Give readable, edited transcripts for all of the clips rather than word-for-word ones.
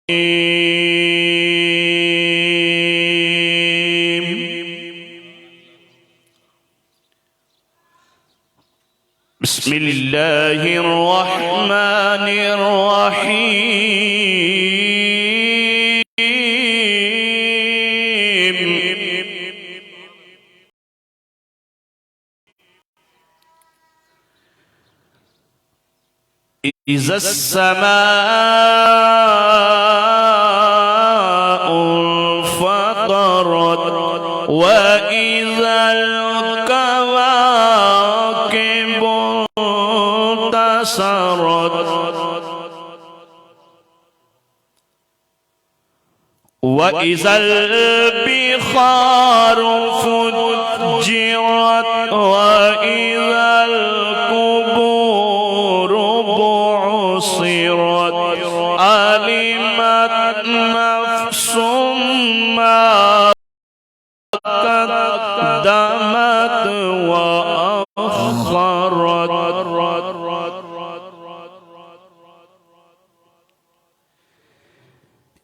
بسم الله الرحمن الرحيم. إذا السماء انفطرت وإذا الكواكب انتثرت وإذا البحار فجرت وإذا القبور بعثرت علمت نفس ما قدمت وأخرت.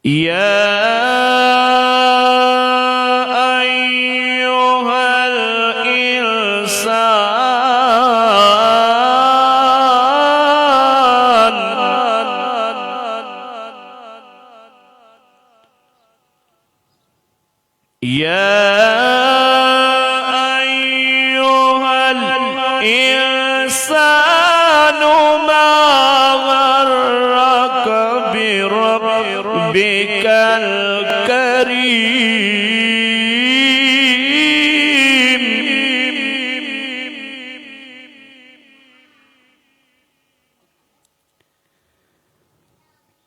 يا أيها الإنسان يا أيها الإنسان ما غرك بربك الكريم.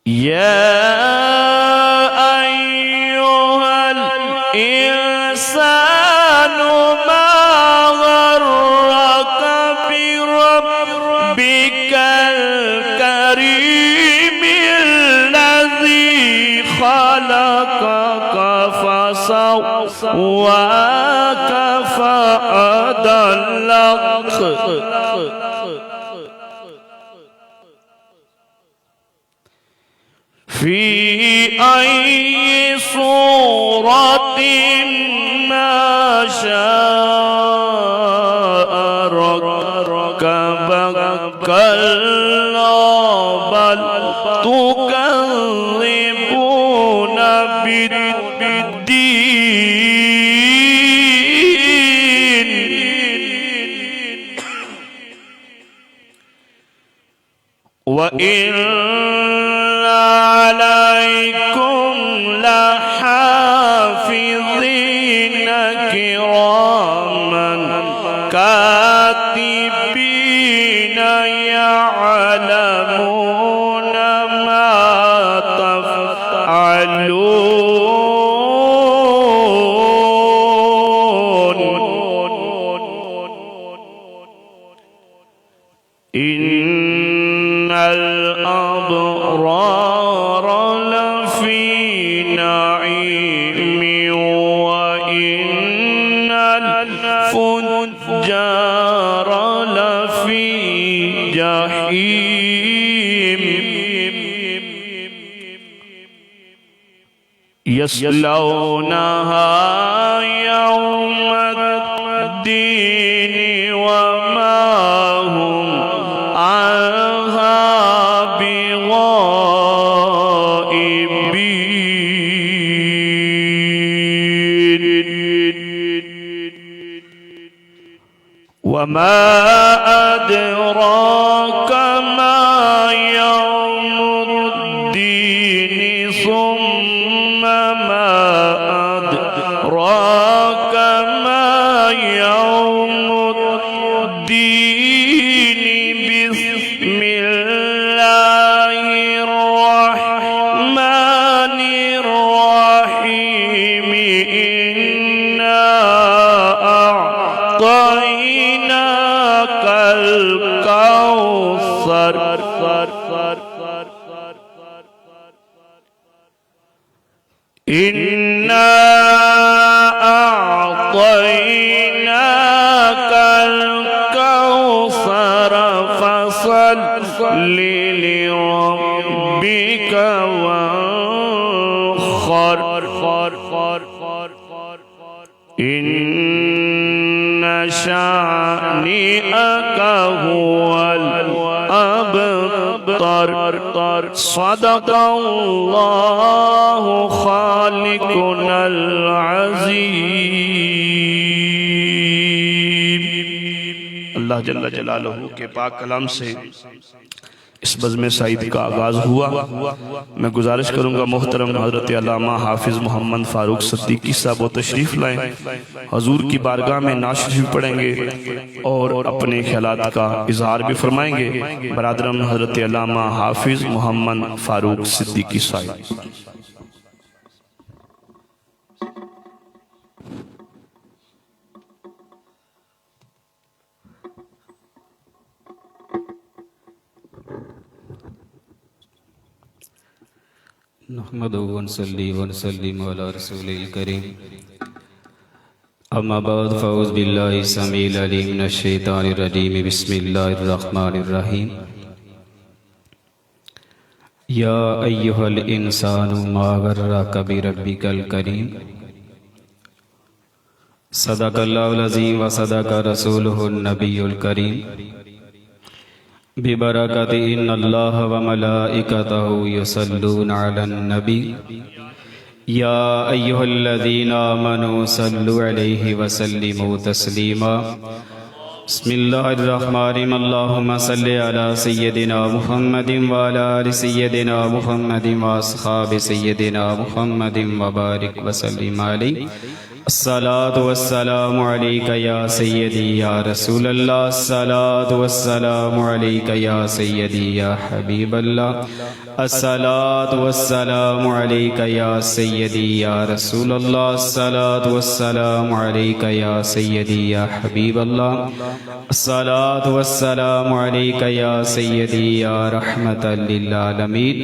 يا أيها الإنسان ما غرك بربك الكريم الذي خلقك فسواك فعدلك في أي صورة ما شاء ركبك. كلا بل تكذبون بالدين وإن عليكم لحافظين كراما كاتبين يعلمون ما تفعلون. إن الأبرار لفي نعيم وإن الفجار لفي جحيم. يصلونها يوم الدين وما هم عنها بغائبين. وما أدراك ما يوم الدين ثم ما أدراك ما يوم الدين. بسم الله الرحمن الرحيم. إنا أعطيناك الكوثر. إنا أعطيناك الكوثر فصل لربك وانحر. إن شانئك هو الأبتر صدق الله خالقنا العظيم۔ اللہ جل جلالہ کے پاک کلام سے اس بزم سعید کا آغاز ہوا۔ میں گزارش کروں گا محترم حضرت علامہ حافظ محمد فاروق صدیقی صاحب و تشریف لائیں، حضور کی بارگاہ میں نعت شریف پڑھیں گے اور اپنے خیالات کا اظہار بھی فرمائیں گے۔ برادرم حضرت علامہ حافظ محمد فاروق صدیقی صاحب۔ نحمد ونصلي ونسلم على رسول الكريم اما بعد فاعوذ بالله السميع العليم من الشيطان الرجيم بسم الله الرحمن الرحيم يا ايها الانسان ما غرك بربك الكريم صدق الله العظيم وصدق رسوله النبي الكريم ببرکت ان اللہ وملائکتہ یصلون علی النبی یا ایہا الذین آمنوا صلوا علیہ وسلموا تسلیما۔ بسم اللہ الرحمن الرحیم، اللہم صلی علی سیدنا محمد وعلی آل سیدنا محمد واصحاب سیدنا محمد وبارک وسلم علیہ۔ الصلاة والسلام علیک یا سیدی یا رسول اللہ، الصلاة والسلام علیک یا سیدی یا حبیب اللہ، الصلاة والسلام علیک یا سیدی یا رسول اللہ، الصلاة والسلام علیک یا سیدی یا حبیب اللہ، الصلاة والسلام علیک یا سیدی یا رحمت للعالمین،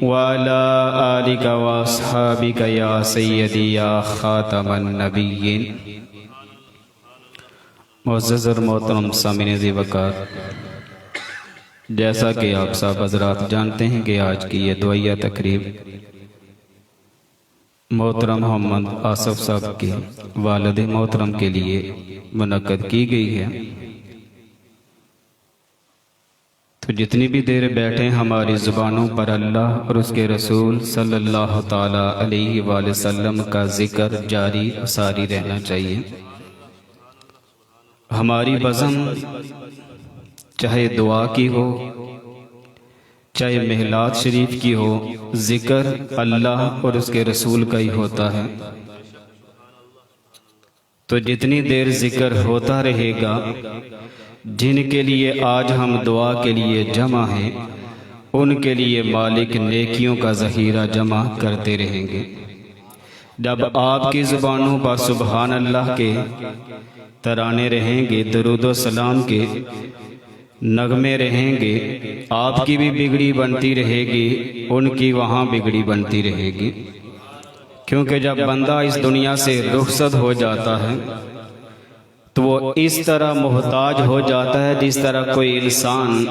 وعلی آلک واصحابک یا سیدی یا خاتم النبیین۔ معزز اور محترم سامعین ذی وقار، جیسا کہ آپ سب حضرات جانتے ہیں کہ آج کی یہ دعائیہ تقریب محترم محمد آصف صاحب کے والد محترم کے لیے منعقد کی گئی ہے۔ تو جتنی بھی دیر بیٹھے ہماری زبانوں پر اللہ اور اس کے رسول صلی اللہ تعالیٰ علیہ وآلہ وسلم کا ذکر جاری و ساری رہنا چاہیے۔ ہماری بزم چاہے دعا کی ہو، چاہے محلات شریف کی ہو، ذکر اللہ اور اس کے رسول کا ہی ہوتا ہے۔ تو جتنی دیر ذکر ہوتا رہے گا، جن کے لیے آج ہم دعا کے لیے جمع ہیں، ان کے لیے مالک نیکیوں کا ذخیرہ جمع کرتے رہیں گے۔ جب آپ کی زبانوں پر سبحان اللہ کے ترانے رہیں گے، درود و سلام کے نغمے رہیں گے، آپ کی بھی بگڑی بنتی رہے گی، ان کی وہاں بگڑی بنتی رہے گی۔ کیونکہ جب بندہ اس دنیا سے رخصت ہو جاتا ہے تو وہ اس طرح محتاج ہو جاتا ہے جس طرح کوئی انسان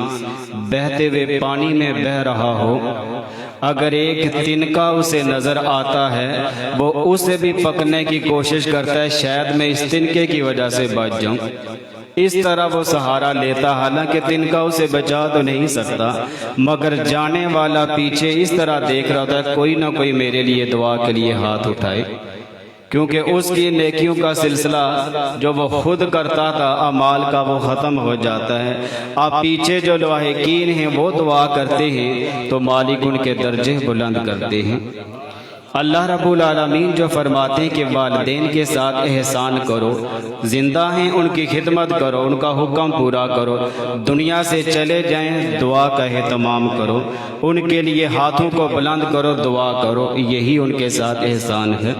بہتے ہوئے پانی میں بہہ رہا ہو، اگر ایک تنکا اسے نظر آتا ہے وہ اسے بھی پکڑنے کی کوشش کرتا ہے، شاید میں اس تنکے کی وجہ سے بچ جاؤں۔ اس طرح وہ سہارا لیتا، حالانکہ تنکا اسے بچا تو نہیں سکتا، مگر جانے والا پیچھے اس طرح دیکھ رہا ہوتا ہے کوئی نہ کوئی میرے لیے دعا کے لیے ہاتھ اٹھائے، کیونکہ اس کی نیکیوں کا سلسلہ جو وہ خود کرتا تھا اعمال کا وہ ختم ہو جاتا ہے۔ اب پیچھے جو لاحقین ہیں وہ دعا کرتے ہیں تو مالک ان کے درجے بلند کرتے ہیں۔ اللہ رب العالمین جو فرماتے ہیں کہ والدین کے ساتھ احسان کرو، زندہ ہیں ان کی خدمت کرو، ان کا حکم پورا کرو، دنیا سے چلے جائیں دعا کا اہتمام کرو، ان کے لیے ہاتھوں کو بلند کرو، دعا کرو، یہی ان کے ساتھ احسان ہے۔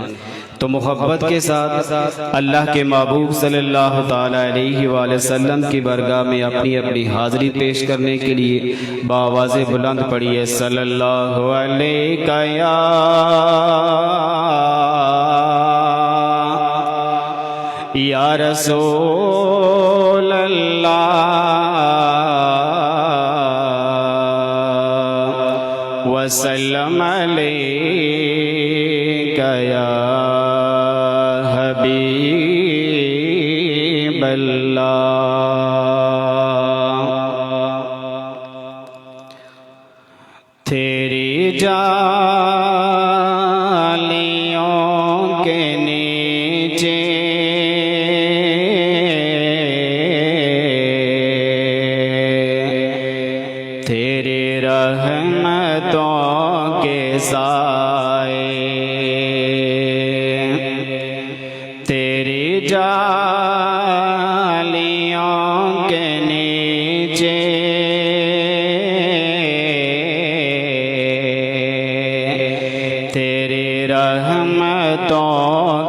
تو محبت کے ساتھ اللہ کے محبوب صلی اللہ تعالیٰ علیہ وآلہ وسلم کی بارگاہ میں اپنی اپنی حاضری پیش کرنے کے لیے بآواز بلند پڑھیے صلی اللہ علیہ یا رسول اللہ وسلم علیہ یا حبیب اللہ تیری جالیوں کے نیچے تیری رحمتوں کے سائے تیری جالیوں کے نیچے تیری رحمتوں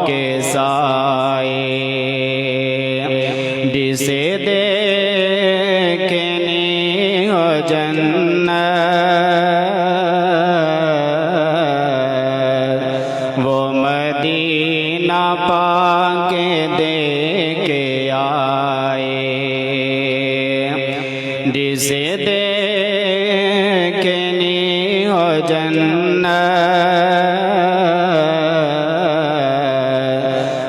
کے سائے جسے دیکھنی ہو جنت وہ مدینہ پاک دیکھ کے آئے جسے دیکھنی ہو جنت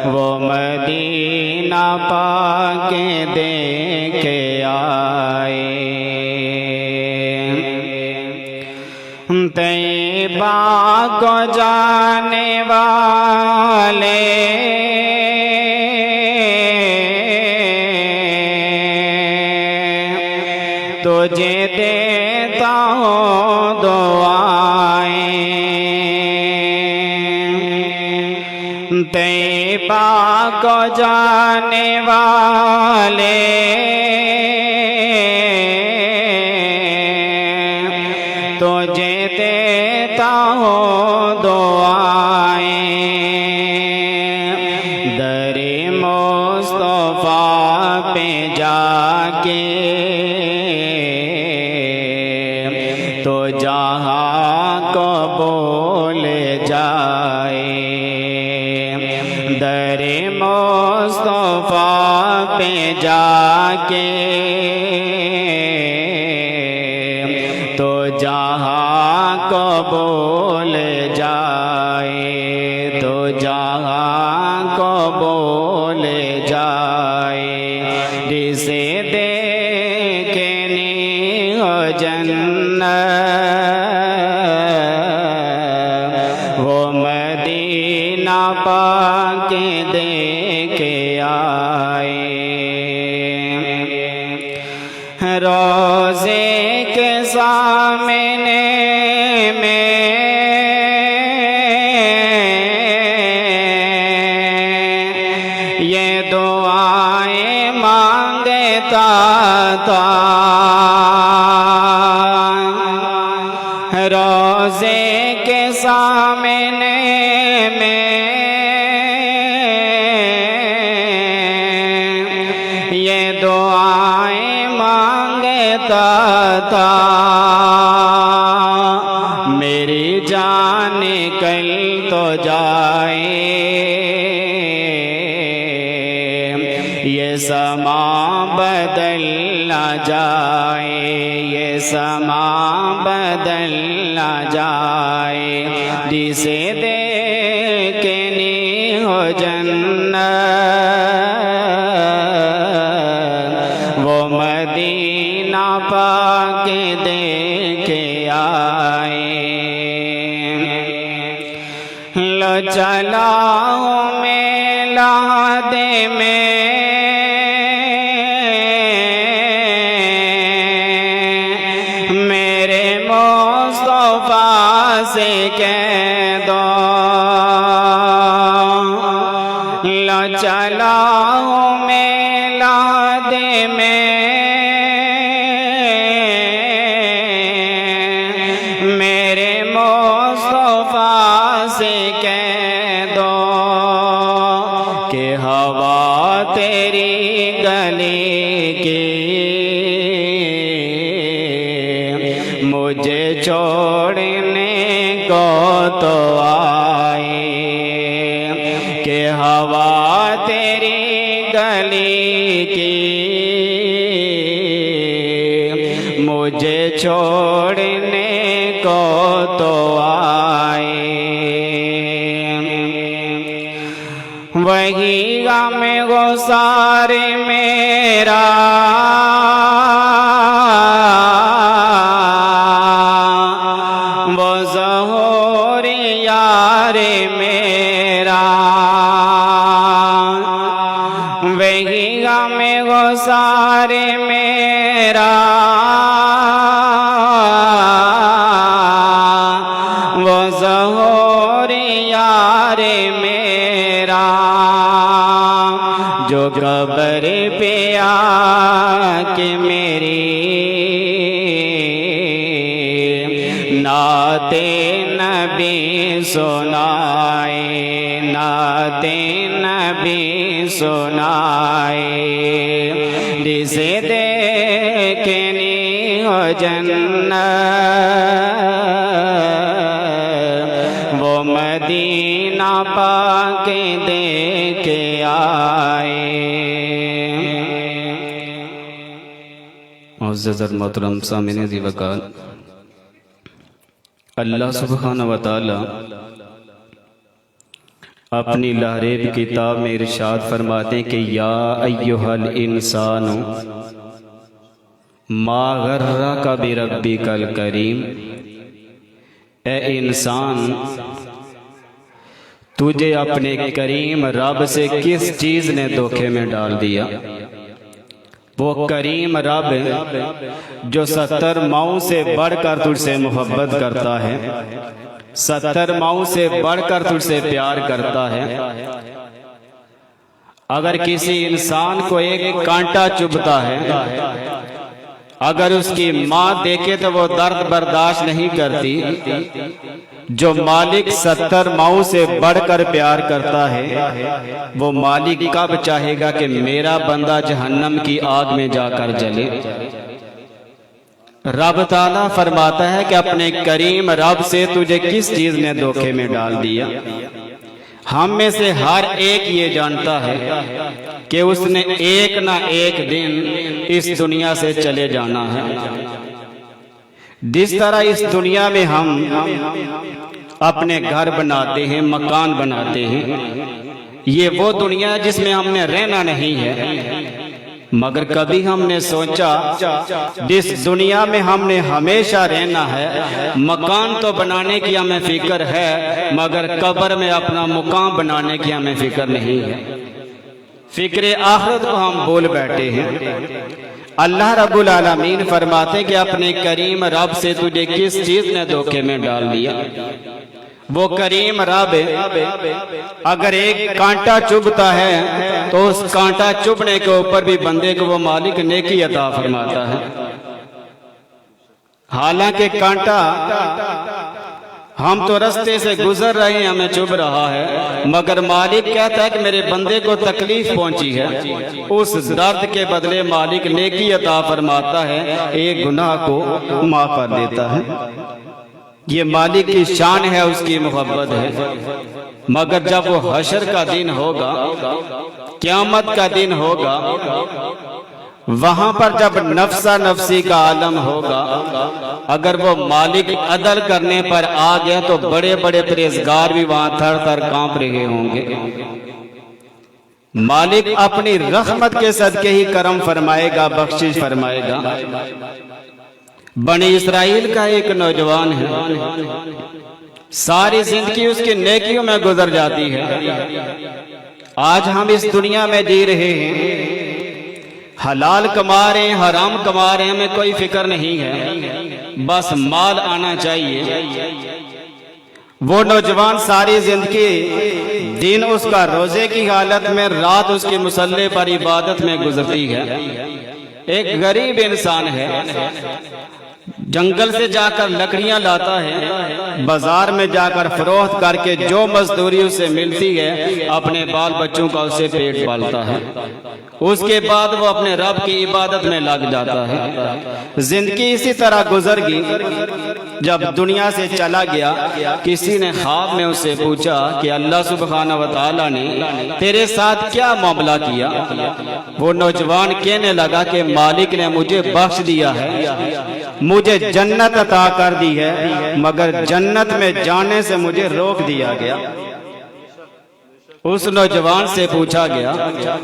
وہ مدینہ پاک دیکھ کے آئے طیبہ کو جانے والے تجھے دیتا ہوں دعائیں طیبہ کو جانے والے تجھے دیتا ہوں دعائیں در مصطفیٰ پہ جا کے تو جہاں کو بول جائے در مصطفیٰ پہ جا کے تو جہاں کو بول جائے تو جہاں کو بول جائے جسے دیکھنی ہو جنت وہ مدینہ پاک دیکھ کے آئے روزے کے سامنے میں یہ دعائیں مانگتا تھا روزے کے سامنے میں یہ دعائیں مانگتا تھا میری جان کل تو جائے یہ سما بدل نہ جائے یہ سما بدل نہ جائے جسے دیکھنی ہو جنت وہ مدینہ پاک دیکھ کے آئے لو چلاؤں میلہ دے میں میرے مصطفیٰ سے کہہ دو لو چلاؤں میلہ دے میں میرے مصطفیٰ سے کہہ دو کہ ہوا تیری گلی کی مجھے چھوڑنے کو تو آئے کہ ہوا تیری گلی کی مجھے چھوڑنے کو تو آئے وہی غم گسار میرا وہ ظہور یار میرا وہی غم گسار میرا وہ ظہور یار میرا جو قبر پہ آ کے میری نعت نبی سنائے نعت نبی سنائے جسے دیکھنی ہو جنت وہ مدینہ پاک دیکھ آئے۔ معزز اور محترم سامعین ذی وقار، اللہ سبحانہ و تعالی اپنی لاریب کتاب میں ارشاد فرماتے ہیں کہ یا ایہا الانسان ما غرک بربک الکریم، اے انسان تجھے اپنے کریم رب سے کس چیز نے دھوکے میں ڈال دیا؟ وہ کریم رب جو 70 ماؤں سے بڑھ کر تجھ سے محبت کرتا ہے، 70 ماؤں سے بڑھ کر تجھ سے پیار کرتا ہے۔ اگر کسی انسان کو ایک کانٹا چبھتا ہے، اگر اس کی ماں دیکھے تو وہ درد برداشت نہیں کرتی، جو مالک 70 ماؤں سے بڑھ کر پیار کرتا ہے، وہ مالک کب چاہے گا کہ میرا بندہ جہنم کی آگ میں جا کر جلے؟ رب تعالیٰ فرماتا ہے کہ اپنے کریم رب سے تجھے کس چیز نے دھوکے میں ڈال دیا؟ ہم میں سے ہر ایک یہ جانتا ہے کہ اس نے ایک نہ ایک دن اس دنیا سے چلے جانا ہے۔ جس طرح اس دنیا میں ہم اپنے گھر بناتے ہیں، مکان بناتے ہیں، یہ وہ دنیا جس میں ہم نے رہنا نہیں ہے، مگر کبھی ہم نے سوچا جس دنیا میں ہم نے ہمیشہ رہنا ہے، مکان تو بنانے کی ہمیں فکر ہے مگر قبر میں اپنا مقام بنانے کی ہمیں فکر نہیں ہے۔ فکر آخرت کو ہم بول بیٹھے ہیں۔ اللہ رب العالمین فرماتے ہیں کہ اپنے کریم رب سے تجھے کس چیز نے دھوکے میں ڈال دیا؟ وہ کریم رب اگر ایک کانٹا چبھتا ہے تو اس کانٹا چبھنے کے اوپر بھی بندے کو وہ مالک نیکی عطا فرماتا ہے۔ حالانکہ کانٹا ہم تو رستے سے گزر رہے ہیں، ہمیں چبھ رہا ہے، مگر مالک کہتا ہے کہ میرے بندے کو تکلیف پہنچی ہے، اس درد کے بدلے مالک نیکی عطا فرماتا ہے، ایک گناہ کو معاف کر دیتا ہے۔ یہ مالک کی شان ہے، اس کی محبت ہے۔ مگر جب وہ حشر کا دن ہوگا، قیامت کا دن ہوگا، وہاں پر جب نفسا نفسی کا عالم ہوگا، اگر وہ مالک عدل کرنے پر آ گیا تو بڑے بڑے پرہیزگار بھی وہاں تھر تھر کانپ رہے ہوں گے۔ مالک اپنی رحمت کے صدقے ہی کرم فرمائے گا، بخشش فرمائے گا۔ بنی اسرائیل کا ایک نوجوان ہے، ساری زندگی اس کی نیکیوں میں گزر جاتی ہے۔ آج ہم اس دنیا میں جی رہے ہیں، حلال کما رہے ہیں، حرام کما رہے ہیں، ہمیں کوئی فکر نہیں ہے، بس مال آنا چاہیے۔ وہ نوجوان ساری زندگی دن اس کا روزے کی حالت میں، رات اس کے مصلے پر عبادت میں گزرتی ہے۔ ایک غریب انسان ہے، جنگل سے جا کر لکڑیاں لاتا ہے، بازار میں جا کر فروخت کر کے جو مزدوری اسے ملتی ہے اپنے بال بچوں کا اسے پیٹ پالتا ہے۔ اس کے بعد وہ اپنے رب کی عبادت میں لگ جاتا ہے۔ زندگی اسی طرح گزر گئی۔ جب دنیا سے چلا گیا، کسی نے خواب میں اسے پوچھا کہ اللہ سبحانہ و تعالیٰ نے تیرے ساتھ کیا معاملہ کیا؟ وہ نوجوان کہنے لگا کہ مالک نے مجھے بخش دیا ہے، مجھے جنت عطا کر دی ہے، مگر جنت میں جانے سے مجھے روک دیا گیا۔ اس نوجوان سے پوچھا گیا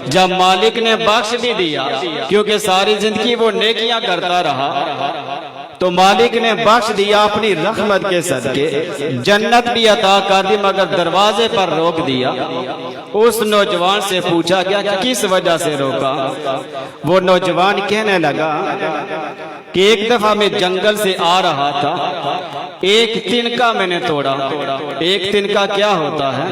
جب مالک نے بخش بھی دیا کیونکہ ساری زندگی وہ نیکیاں کرتا رہا تو مالک نے بخش دیا اپنی رحمت کے صدقے جنت بھی عطا کر دی مگر دروازے پر روک دیا اس نوجوان سے پوچھا گیا کہ کس وجہ سے روکا وہ نوجوان کہنے لگا کہ ایک دفعہ میں جنگل سے آ رہا تھا ایک تنکا میں نے توڑا ایک تنکا کیا ہوتا ہے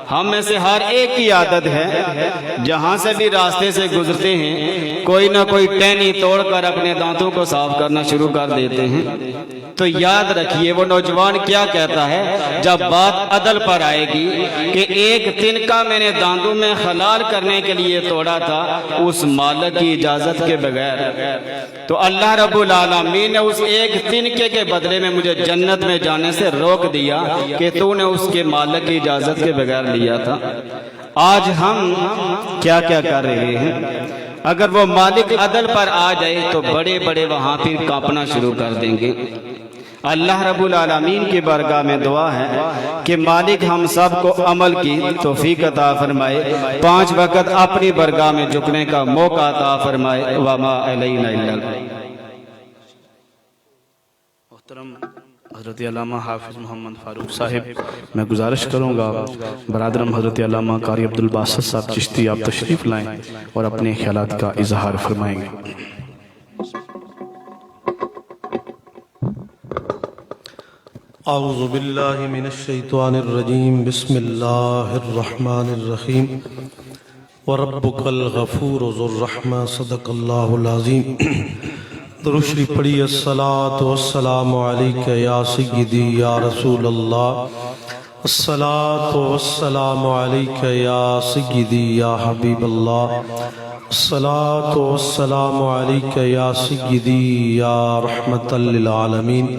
ہم میں سے ہر ایک کی عادت ہے جہاں سے بھی راستے سے گزرتے ہیں کوئی نہ کوئی ٹہنی توڑ کر اپنے دانتوں کو صاف کرنا شروع کر دیتے ہیں تو یاد رکھیے وہ نوجوان کیا کہتا ہے جب بات عدل پر آئے گی کہ ایک تنکا میں نے دانتوں میں خلال کرنے کے لیے توڑا تھا اس مالک کی اجازت کے بغیر تو اللہ رب العالمین نے اس ایک تنکے کے بدلے میں مجھے جنت میں جانے سے روک دیا کہ تو نے اس کے مالک کی اجازت کے بغیر لیا تھا آج ہم کیا کیا کر رہے ہیں اگر وہ مالک عدل پر آ جائے تو بڑے بڑے وہاں پھر کانپنا شروع کر دیں گے اللہ رب العالمین کی بارگاہ میں دعا ہے کہ مالک ہم سب کو عمل کی توفیق عطا فرمائے 5 وقت اپنی بارگاہ میں جھکنے کا موقع عطا فرمائے وما علینا الا محترم حضرت علامہ حافظ محمد فاروق صاحب میں گزارش کروں گا برادرم حضرت علامہ قاری عبدالباسط صاحب چشتی آپ تشریف لائیں اور اپنے خیالات کا اظہار فرمائیں گے اعوذ باللہ من الشیطان الرجیم بسم اللہ الرحمن الرحیم وربک الغفور ذو الرحمہ صدق اللہ العظیم درود شریف پڑھی الصلاۃ والسلام علیک یا سیدی یا رسول اللہ الصلاۃ والسلام علیک یا سیدی یا حبیب اللہ الصلاۃ والسلام علیک یا سیدی یا رحمۃ للعالمین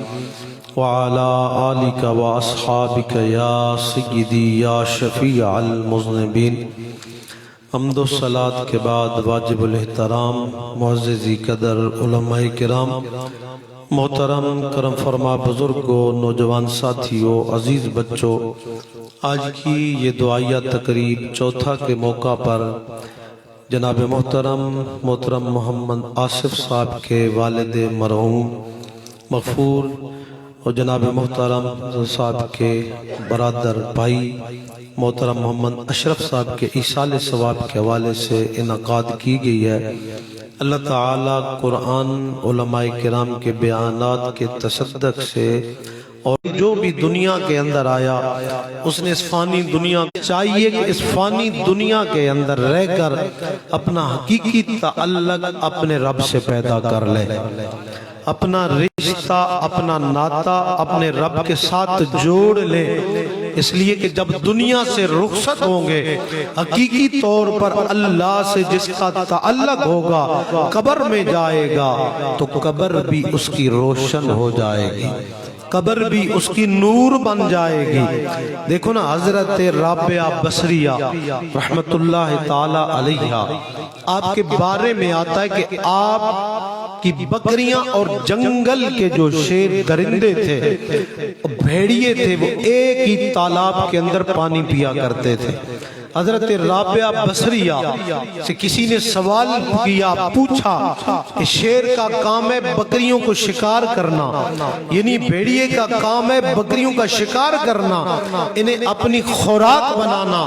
وعلى آلك وأصحابك يا سيدي يا شفيع المذنبين حمد و صلاة کے بعد واجب الاحترام معززی قدر علماء کرام محترم کرم فرما بزرگوں نوجوان ساتھیوں عزیز بچوں آج کی یہ دعائیہ تقریب چوتھا کے موقع پر جناب محترم محمد آصف صاحب کے والد مرحوم مغفور اور جناب محترم صاحب کے برادر بھائی محترم محمد اشرف صاحب کے ایصال ثواب کے حوالے سے انعقاد کی گئی ہے اللہ تعالیٰ قرآن علماء کرام کے بیانات کے تصدق سے اور جو بھی دنیا کے اندر آیا اس نے اس فانی دنیا چاہیے کہ اس فانی دنیا کے اندر رہ کر اپنا حقیقی تعلق اپنے رب سے پیدا کر لے اپنا رشتہ اپنا ناطہ اپنے رب کے ساتھ جوڑ لے اس لیے کہ جب دنیا سے رخصت ہوں گے حقیقی طور پر اللہ سے جس کا تعلق ہوگا قبر میں جائے گا تو قبر بھی اس کی روشن ہو جائے گی قبر بھی اس کی نور بن جائے گی دیکھو نا حضرت رابعہ بصریہ رحمت اللہ تعالی علیہ آپ کے بارے میں آتا ہے کہ آپ کی بکریاں اور جنگل کے جو شیر درندے تھے بھیڑیے تھے وہ ایک ہی تالاب کے اندر پانی پیا کرتے تھے حضرت رابعہ بصریہ سے کسی نے سوال کیا پوچھا کہ شیر کا کام ہے بکریوں کو شکار کرنا یعنی بھیڑیے کا کام ہے بکریوں کا شکار کرنا انہیں اپنی خوراک بنانا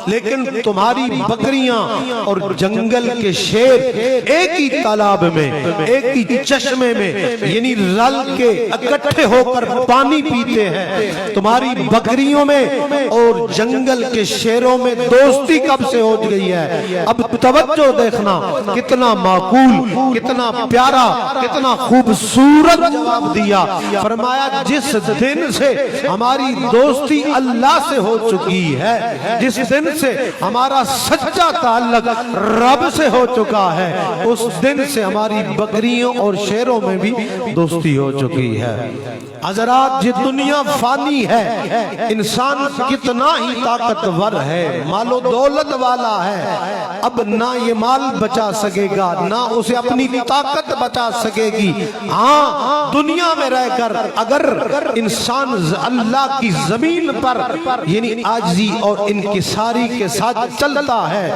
لیکن تمہاری بکریاں اور جنگل کے شیر ایک ہی تالاب میں ایک ہی چشمے میں یعنی رل کے اکٹھے ہو کر پانی پیتے ہیں تمہاری بکریوں میں اور جنگل کے شیروں میں دوستی کب سے ہو گئی ہے اب توجہ دیکھنا کتنا معقول کتنا پیارا کتنا خوبصورت جواب دیا فرمایا جس دن سے ہماری دوستی اللہ سے ہو چکی ہے جس دن سے ہمارا سچا تعلق رب سے ہو چکا ہے اس دن سے ہماری بکریوں اور شیروں میں بھی دوستی ہو چکی ہے حضرات یہ دنیا فانی ہے انسان کتنا ہی طاقتور ہے مال و دولت والا ہے اب نہ یہ مال بچا سکے گا نہ اسے اپنی طاقت بچا سکے گی ہاں دنیا میں رہ کر اگر انسان اللہ کی زمین پر یعنی عاجزی اور انکساری فلاحی کے ساتھ چلتا ہے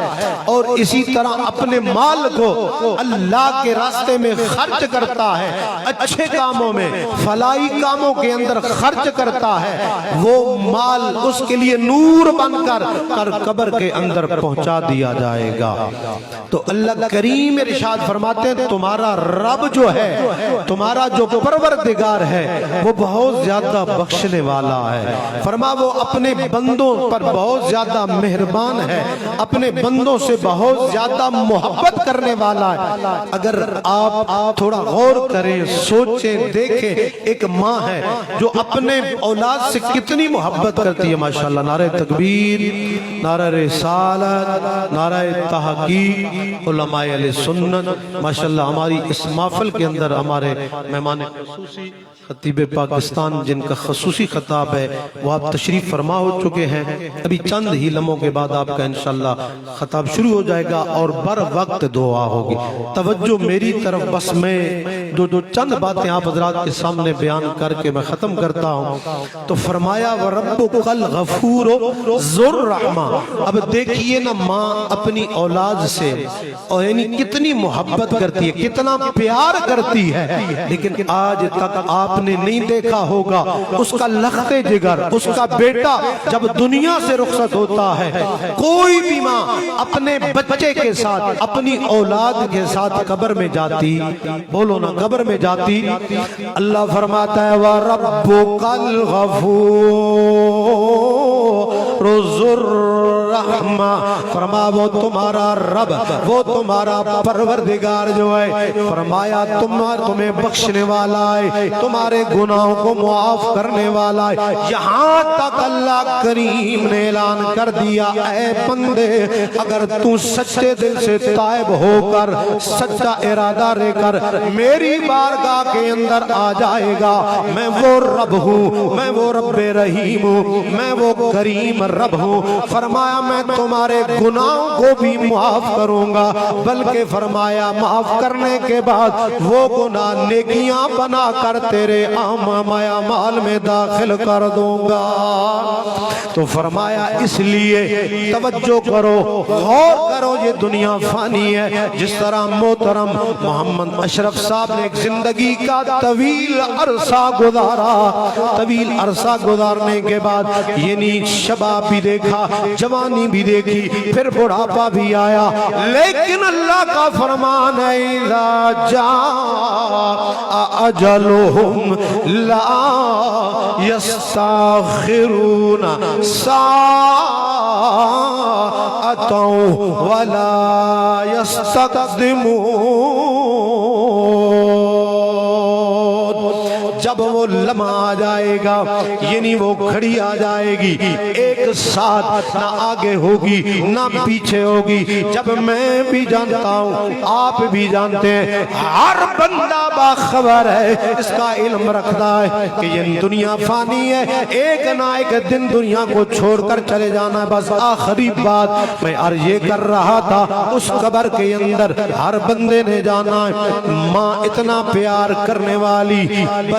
اور اسی طرح اپنے مال کو اللہ کے راستے میں خرچ کرتا ہے، اچھے کاموں میں فلاحی کاموں کے اندر خرچ کرتا ہے، وہ مال اس کے لیے نور بن کر قبر کے اندر پہنچا دیا جائے گا۔ تو اللہ کریم ارشاد فرماتے ہیں تمہارا رب جو ہے، تمہارا جو پروردگار ہے وہ بہت زیادہ بخشنے والا ہے۔ فرما وہ اپنے بندوں پر بہت زیادہ مہربان ہے، اپنے بندوں سے بہت زیادہ محبت کرنے والا ہے۔ اگر آپ تھوڑا غور کریں، سوچیں، دیکھیں، ایک ماں ہے جو اپنے اولاد سے کتنی محبت کرتی ہے، ماشاءاللہ، نعرہ تکبیر، نعرہ رسالت، نعرہ تحقیق، علماء اہل سنت، ماشاءاللہ ہماری اس محفل کے اندر ہمارے مہمان خصوصی خطیب پاکستان جن کا خصوصی خطاب ہے وہ آپ تشریف فرما ہو چکے ہیں۔ ابھی چند ہی لمحوں کے بعد آپ کا انشاءاللہ خطاب شروع ہو جائے گا اور بر وقت دعا ہوگی۔ توجہ میری طرف، بس میں جو چند باتیں آپ حضرات کے سامنے بیان کر کے میں ختم کرتا ہوں۔ تو فرمایا وَرَبُّكَ الْغَفُورُ ذُو الرَّحْمَةِ۔ اب دیکھیے نا ماں اپنی اولاد سے اور یعنی کتنی محبت کرتی ہے، کتنا پیار کرتی ہے، لیکن آج تک آپ نے نہیں دیکھا ہوگا اس کا لخت جگر، اس کا بیٹا جب دنیا سے رخصت ہوتا ہے، کوئی بھی ماں اپنے بچے کے ساتھ، اپنی اولاد کے ساتھ قبر میں جاتی، بولو نا قبر میں جاتی، اللہ فرماتا ہے وَرَبُّكَ الْغَفُورُ ذُو الرَّحْمَةِ۔ فرما وہ تمہارا رب، وہ تمہارا پروردگار جو ہے، فرمایا تمہیں بخشنے والا ہے، تمہارے گناہوں کو معاف کرنے والا ہے۔ یہاں تک اللہ کریم نے اعلان کر دیا اے بندے اگر تو سچے دل سے تائب ہو کر، سچا ارادہ لے کر میری بارگاہ کے اندر آ جائے گا، میں وہ رب ہوں، میں وہ رب رحیم ہوں، میں وہ کریم رب ہوں۔ فرمایا میں تمہارے گناہوں کو بھی معاف کروں گا، بلکہ فرمایا معاف کرنے کے بعد وہ گناہ نیکیاں بنا کر تیرے اعمال میں داخل کر دوں گا۔ تو فرمایا اس لیے توجہ کرو، غور کرو، یہ دنیا فانی ہے۔ جس طرح محترم محمد اشرف صاحب نے ایک زندگی کا طویل عرصہ گزارا، طویل عرصہ گزارنے کے بعد یعنی شباب بھی دیکھا، جوانی بھی دیکھی، پھر بڑھاپا بھی آیا، لیکن اللہ کا فرمان ہے اذا جاء اجلہم لا یستاخرون ساعۃ ولا یستقدمون۔ جب وہ لمحہ آ جائے گا یعنی وہ گھڑی آ جائے گی، ایک ساتھ نہ آگے ہوگی نہ پیچھے ہوگی۔ جب میں بھی جانتا ہوں، آپ بھی جانتے ہیں، ہر بندہ باخبر ہے، اس کا علم رکھتا ہے کہ یہ دنیا فانی ہے، ایک نہ ایک دن دنیا کو چھوڑ کر چلے جانا ہے۔ بس آخری بات میں عرض یہ کر رہا تھا، اس قبر کے اندر ہر بندے نے جانا ہے۔ ماں اتنا پیار کرنے والی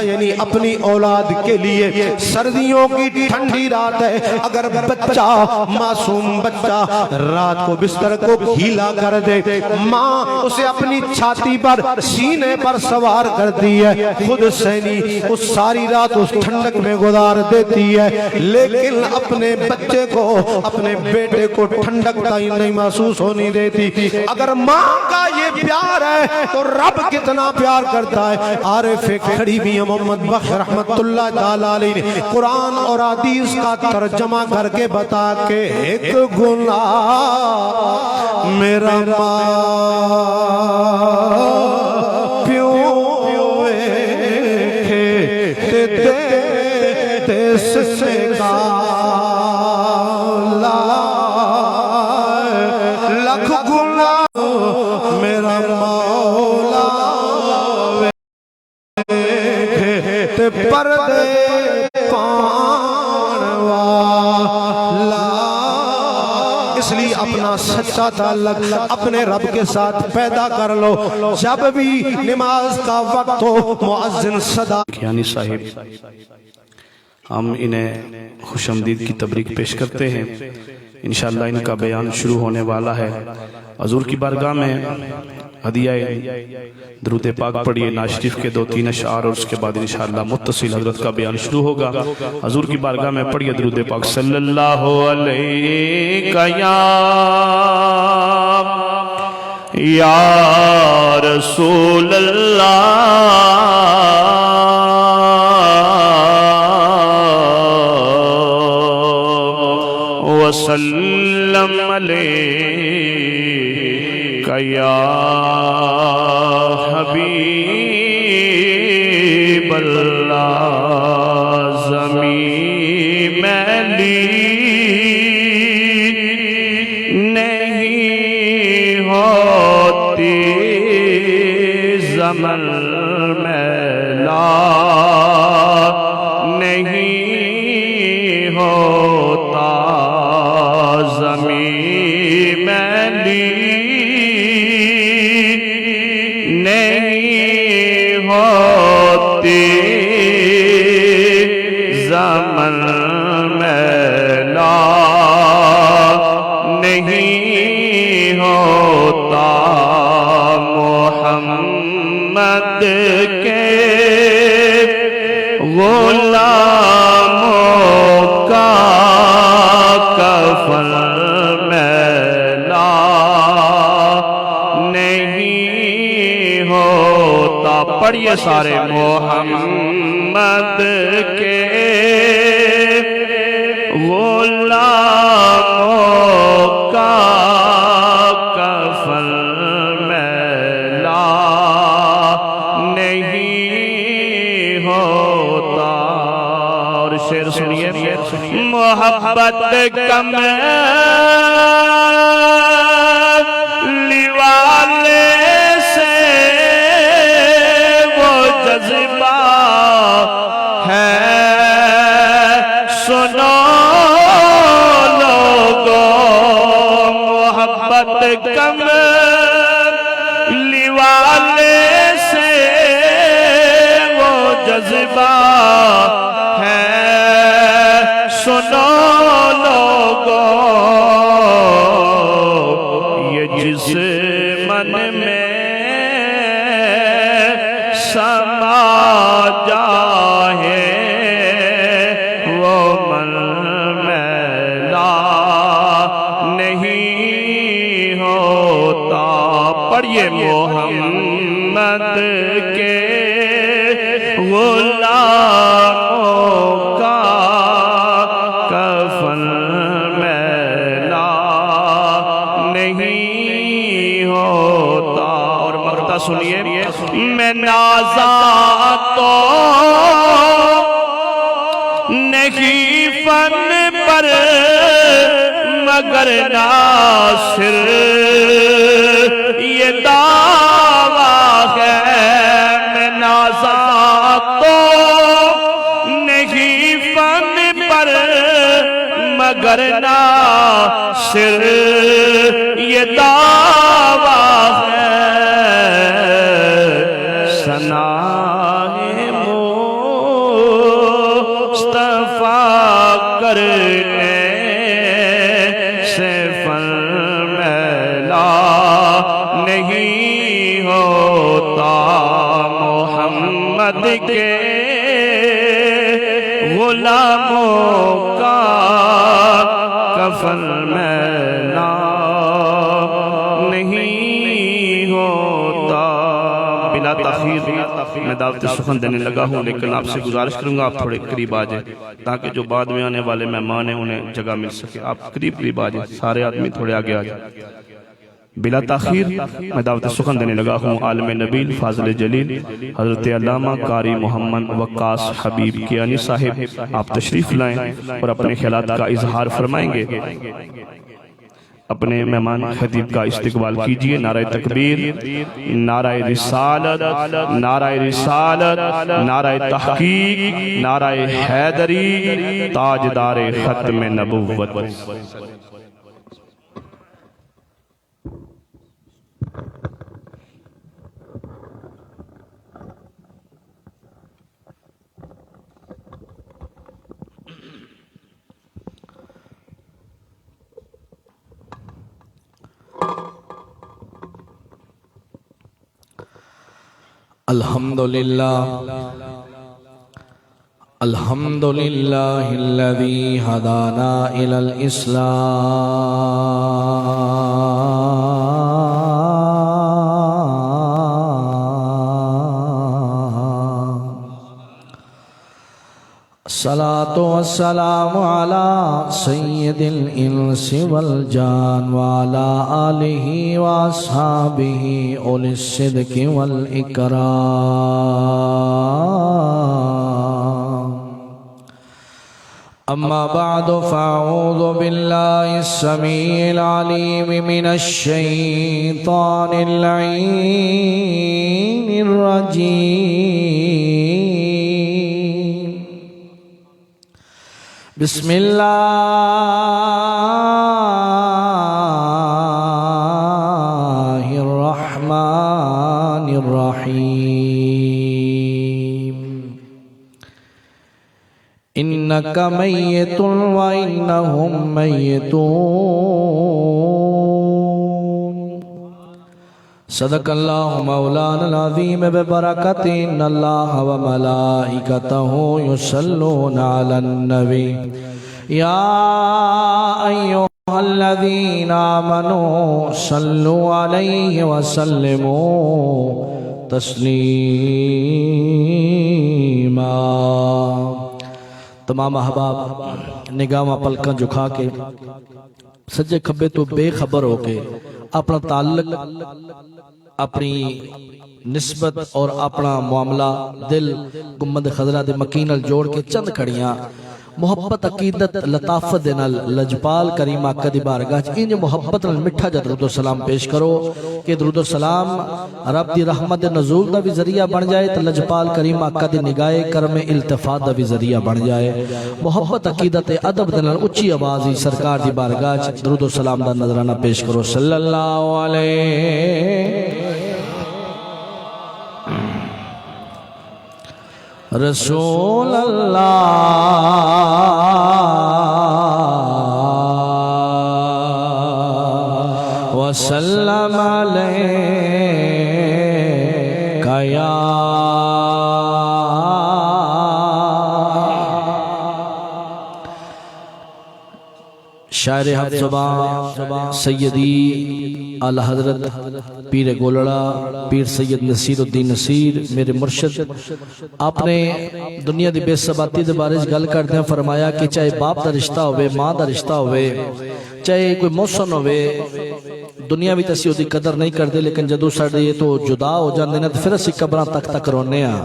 یعنی اپنی اولاد کے لیے، سردیوں کی ٹھنڈی رات ہے، اگر بچہ معصوم بچہ رات کو بستر کو گھیلا کر دے، ماں اسے اپنی چھاتی پر، سینے پر سوار کرتی ہے، خود سینی اس ساری رات اس ٹھنڈک میں گزار دیتی ہے، لیکن اپنے بچے کو، اپنے بیٹے کو ٹھنڈک نہیں محسوس ہونے دیتی۔ اگر ماں کا یہ پیار ہے تو رب کتنا پیار کرتا ہے۔ عارف کھڑی بھی محمد بخش رحمت اللہ تعالیٰ علیہ نے قرآن اور حدیث کا ترجمہ کر کے بتا کہ ایک گناہ میرا ماں پیو سے لکھ گناہ میرا مولا پردے پان والا۔ اس لیے اپنا سچا تعلق اپنے رب کے ساتھ پیدا کر لو۔ جب بھی نماز کا وقت ہو، مؤذن صدا یعنی صاحب، ہم انہیں خوش آمدید کی تبریک پیش کرتے ہیں۔ انشاءاللہ ان کا بیان شروع ہونے والا ہے۔ حضور کی بارگاہ میں ہدیہ درود پاک پڑھیے، نعت شریف کے 2-3 اشعار، اور اس کے بعد انشاءاللہ متصل حضرت کا بیان شروع ہوگا۔ حضور کی بارگاہ میں پڑھیے درود پاک صلی اللہ علیہ یا رسول اللہ وسلم علیک یا حبیب اللہ، زمین میلی نہیں ہوتی، زمن میلا نہیں ہوتا، زمین میلی نہیں ہوتی، زمن میلا نہیں ہوتا، محمد کے غلاموں کا کفن میلا نہیں ہوتا۔ پڑھیے سارے، محمد کے غلاموں کا کفن میلا نہیں ہوتا۔ اور شعر سنیے، محبت کملی والے سے وہ جذبہ ہے، سنو کملی والے سے وہ جذبہ ہے، سنو لوگوں، یہ جس من میں سما جائے وہ من میلا نہیں ہوتا۔ پڑھیے، محمد کے غلاموں کا کفن میلا نہیں ہوتا۔ اور مقطع سنیے، میں نازاں تو نہیں فن پر مگر ناصر یہ دعویٰ ہے، میں نازاں تو نہیں فن پر مگر ناصر یہ دعویٰ ہے، ثناء مصطفیٰ کرنے سے فن میلا نہیں ہوتا، محمد کے غلاموں کا کفن میلا نہیں ہوتا۔ بلا تاخیر میں دعوت سخن دینے لگا ہوں، لیکن آپ سے گزارش کروں گا آپ تھوڑے قریب آ جائیں تاکہ جو بعد میں آنے والے مہمان ہیں انہیں جگہ مل سکے۔ آپ قریب آ جائیں، سارے آدمی تھوڑے آگے آ جائیں۔ بلا تاخیر میں دعوت سخن دینے لگا ہوں عالم نبیل فاضل جلیل حضرت علامہ قاری محمد وقاص حبیب کیانی صاحب، آپ تشریف لائیں اور اپنے خیالات کا اظہار فرمائیں گے۔ اپنے مہمان خطیب کا استقبال کیجئے۔ نعرہ تکبیر، نعرہ رسالت، نعرہ رسالت، نعرہ تحقیق، نعرہ حیدری، تاجدار ختم نبوت۔ الحمد لله الذي هدانا إلى الإسلام. الصلاة والسلام على سيد الإنس والجان وعلى آله وأصحابه أولي الصدق والإكرام. أما بعد فأعوذ بالله السميع العليم من الشيطان اللعين الرجيم. بسم الله الرحمن الرحيم. إنك ميت وإنهم ميتون. صدق الله مولانا العظيم ببركة إن الله وملائكته يصلون على النبي يا أيها الذين آمنوا صلوا عليه وسلموا تسلیما. تمام احباب نگاہاں پلکاں جھکا کے سجے کھبے تو بے خبر ہو کے اپنا تعلق، اپنی نسبت اور اپنا معاملہ دل گنبد خضرا دے مکینل جوڑ کے چند کھڑیاں محبت عقیدت لطافت دے نال لجپال کریم آقا دی بارگاہ انج محبت نال مٹھا جا درود و سلام پیش کرو کہ درود و سلام رب دی رحمت نزول دا بھی ذریعہ بن جائے تو لجپال کریم آقا دی نگاہ کرم التفات دا بھی ذریعہ بن جائے. محبت عقیدت ادب دے نال اچھی آوازی سرکار دی بارگاہ درود و سلام دا نظرانہ پیش کرو. صلی اللہ علیہ رسول اللہ وسلم علیک یا شاعر حق زبان سیدی اعلی حضرت پیر گولڑا پیر سید نصیر الدین نصیر میرے مرشد، آپ نے دنیا دی بے ثباتی دے بارے گل کردے ہیں فرمایا کہ چاہے باپ دا رشتہ ہوئے، ماں دا رشتہ ہوئے، چاہے کوئی محسن ہوئے، دنیا بھی تسی دی قدر نہیں کردے، لیکن جدو ساڈے یہ تو جدا ہو جاندے ہیں تو پھر اسی قبراں تک رونے ہیں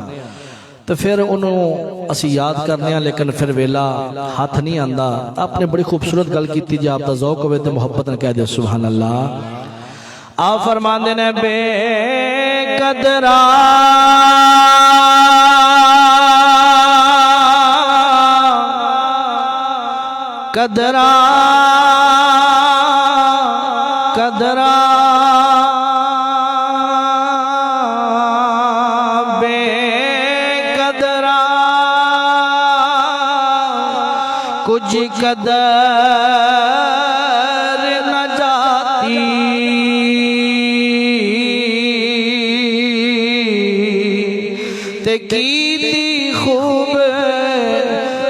تو پھر انہوں اسی یاد کرنے ہیں، لیکن پھر ویلا ہاتھ نہیں آندا. آپ نے بڑی خوبصورت گل کی تھی جی آپ دا ذوق ہوئے تو محبت نے کہہ دیا سبحان اللہ. آپ فرمان دینے بے قدرہ قدرہ قدرہ بے قدرہ کچھ قدر نہ جاتی تے کیتی خوب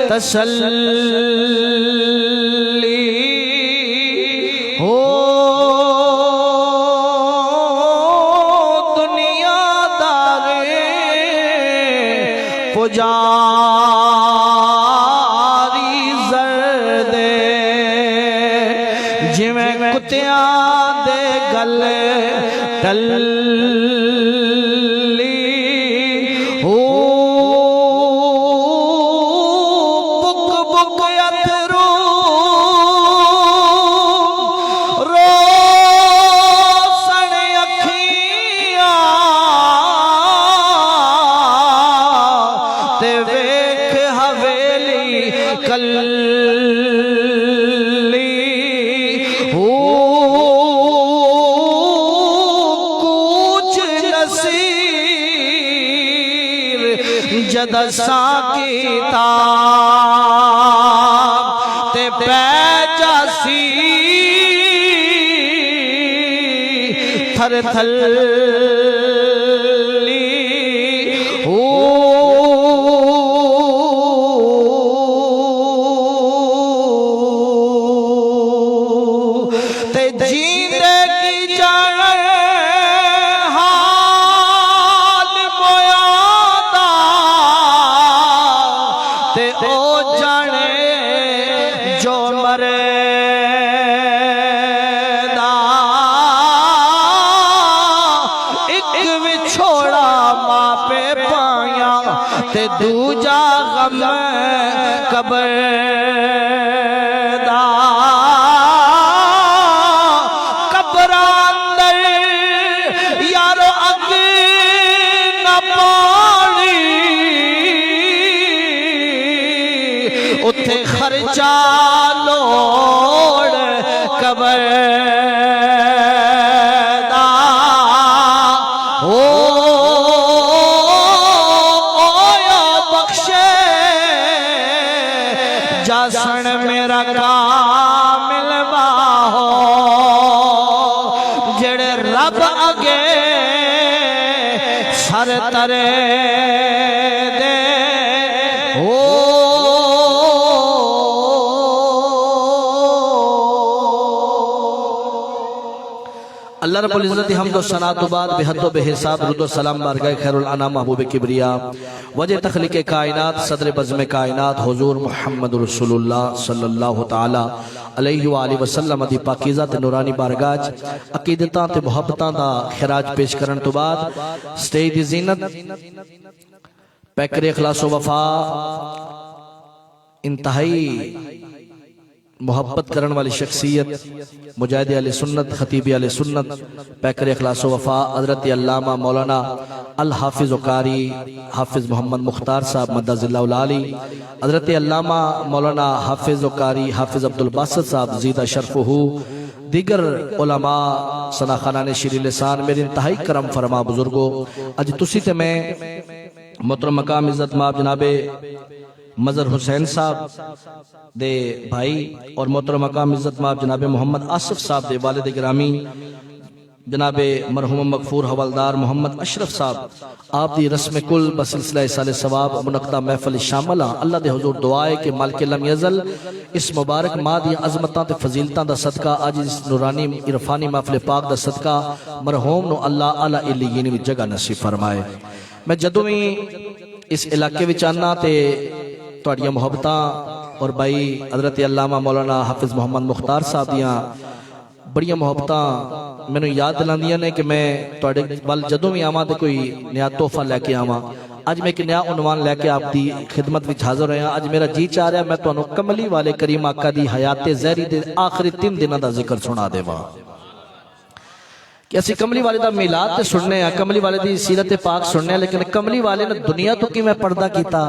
تسلی ہو دنیا دارے پجاری زردے جویں کتیاں دے گلے ٹلی ہو بک بک اترو رو سن اکھیاں تے ویکھ حویلی کلی ہو کوچ نصیر جدساں کتاب تے پیچاسی تھر تھلی قبر دا قبر اندر یارو اگ نہ پانی اتھے خرچہ لوڑ قبر دا جاسن میرا کامل باہو جڑے رب اگے سر ترے دے اللہ رب العزت حمد و ثنا تو بعد بحد و بے حساب رد و سلام بارگاہ خیر الانام محبوب کبریا وجہ تخلیق کائنات صدر بزم کائنات حضور محمد رسول اللہ صلی اللہ تعالی علیہ وآلہ وسلم دی پاکیزہ تے نورانی بارگاہ عقیدتاں تے محبتاں دا خراج پیش کرن تو بعد سٹیج دی زینت پیکر اخلاص و وفا انتہائی محبت کرن والی شخصیت مجاہد اہل سنت خطیب اہل سنت پیکر اخلاص و وفا حضرت علامہ مولانا الحافظ و قاری حافظ محمد مختار صاحب مدد اللہ العالی حضرت علامہ مولانا حافظ و قاری حافظ عبدالباسط صاحب زیدہ شرفہو دیگر علماء ثنا خانان شیری لسان میرے انتہائی کرم فرما بزرگو اج تسی تے میں محترم مقام عزت ماب جناب مظہر حسین صاحب دے بھائی اور محترم مقام عزت ماب جناب محمد آصف صاحب دے والد گرامی جناب مرحوم مغفور حوالدار محمد اشرف صاحب آپ دی رسم کل بسلسلہ سال ثواب منعقدہ محفل شامل ہیں اللہ دے حضور دعائے کہ مالک لم یزل اس مبارک ماہ دی عظمتاں تے فضیلتاں دا صدقہ آج اس نورانی عرفانی محفل پاک دا صدقہ مرحوم نو اللہ اعلیٰ علیین وچ جگہ نصیب فرمائے میں جدوں ہی اس علاقے وچ آنا تے تواڈیاں محبتاں اور بھائی حضرت علامہ مولانا حافظ محمد مختار صاحب دیاں بڑیاں محبتاں میں نے یاد دلاندیاں نے کہ میں تواڈے ول جدوں بھی آواں تے کوئی نیا تحفہ لے کے آواں اج میں ایک نیا عنوان لے کے آپ دی خدمت وچ حاضر ہویا اج میرا جی چاہ رہا ہے میں تانوں کملی والے کریم آقا دی حیات زہری دے آخری 3 دناں دا ذکر سنا دیواں کہ اسی کملی والے دا میلاد تے سننے ہیں کملی والے دی سیرت پاک سننے ہیں لیکن کملی والے نے دنیا تو کی میں پردہ کیتا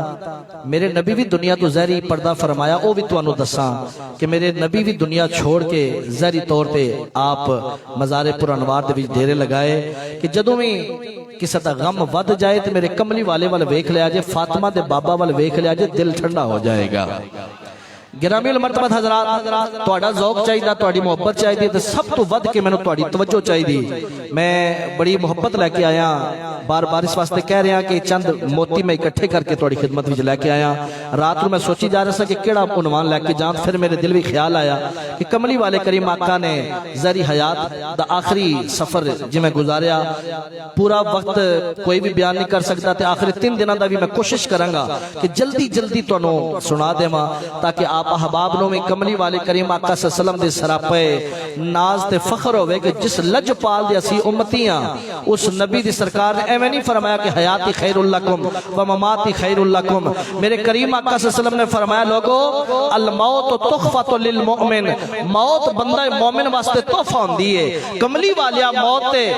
میرے نبی بھی دنیا تو زہری پردہ فرمایا او بھی تو انو دساں کہ میرے نبی بھی دنیا چھوڑ کے زہری طور پہ آپ مزار پر انوار دے بھی ڈیرے لگائے کہ جدوں میں کسی دا غم ود جائے تو میرے کملی والے والے ویکھ لیا جے فاطمہ دے بابا والے ویکھ لیا جے دل ٹھنڈا ہو جائے گا گرامی المرتبت حضرات تواڈا ذوق چاہیے تواڈی محبت چاہیے تے سب تو ود کے مینوں تواڈی توجہ چاہیے میں بڑی محبت لے کے آیا بار بار اس واسطے کہہ رہا کہ چند موتی میں اکٹھے کر کے تواڈی خدمت وچ لے کے آیا رات کو میں سوچی جا رہا سا کہ کیڑا عنوان لے کے جاں پھر میرے دل وچ خیال آیا کہ کملی والے کریم آقا نے زہری حیات دا آخری سفر جویں گزاریا پورا وقت کوئی بھی بیان نہیں کر سکتا تے آخری 3 دنوں دا بھی میں کوشش کراں گا کہ جلدی جلدی تانوں سنا دیواں تاکہ آپ احباب نو میں کملی والے کریم آقا صلی اللہ علیہ وسلم دے سراپے ناز تے فخر ہوئے کہ جس لج پال دے اسی امتیاں اس نبی دی سرکار نے ایویں نہیں فرمایا کہ حیاتی خیر لکم و مماتی خیر لکم میرے کریم آقا صلی اللہ علیہ وسلم نے فرمایا لوگو الموت تحفۃ للمؤمن موت بندہ مومن واسطے تحفہ ہوندی ہے کملی والیا موت تے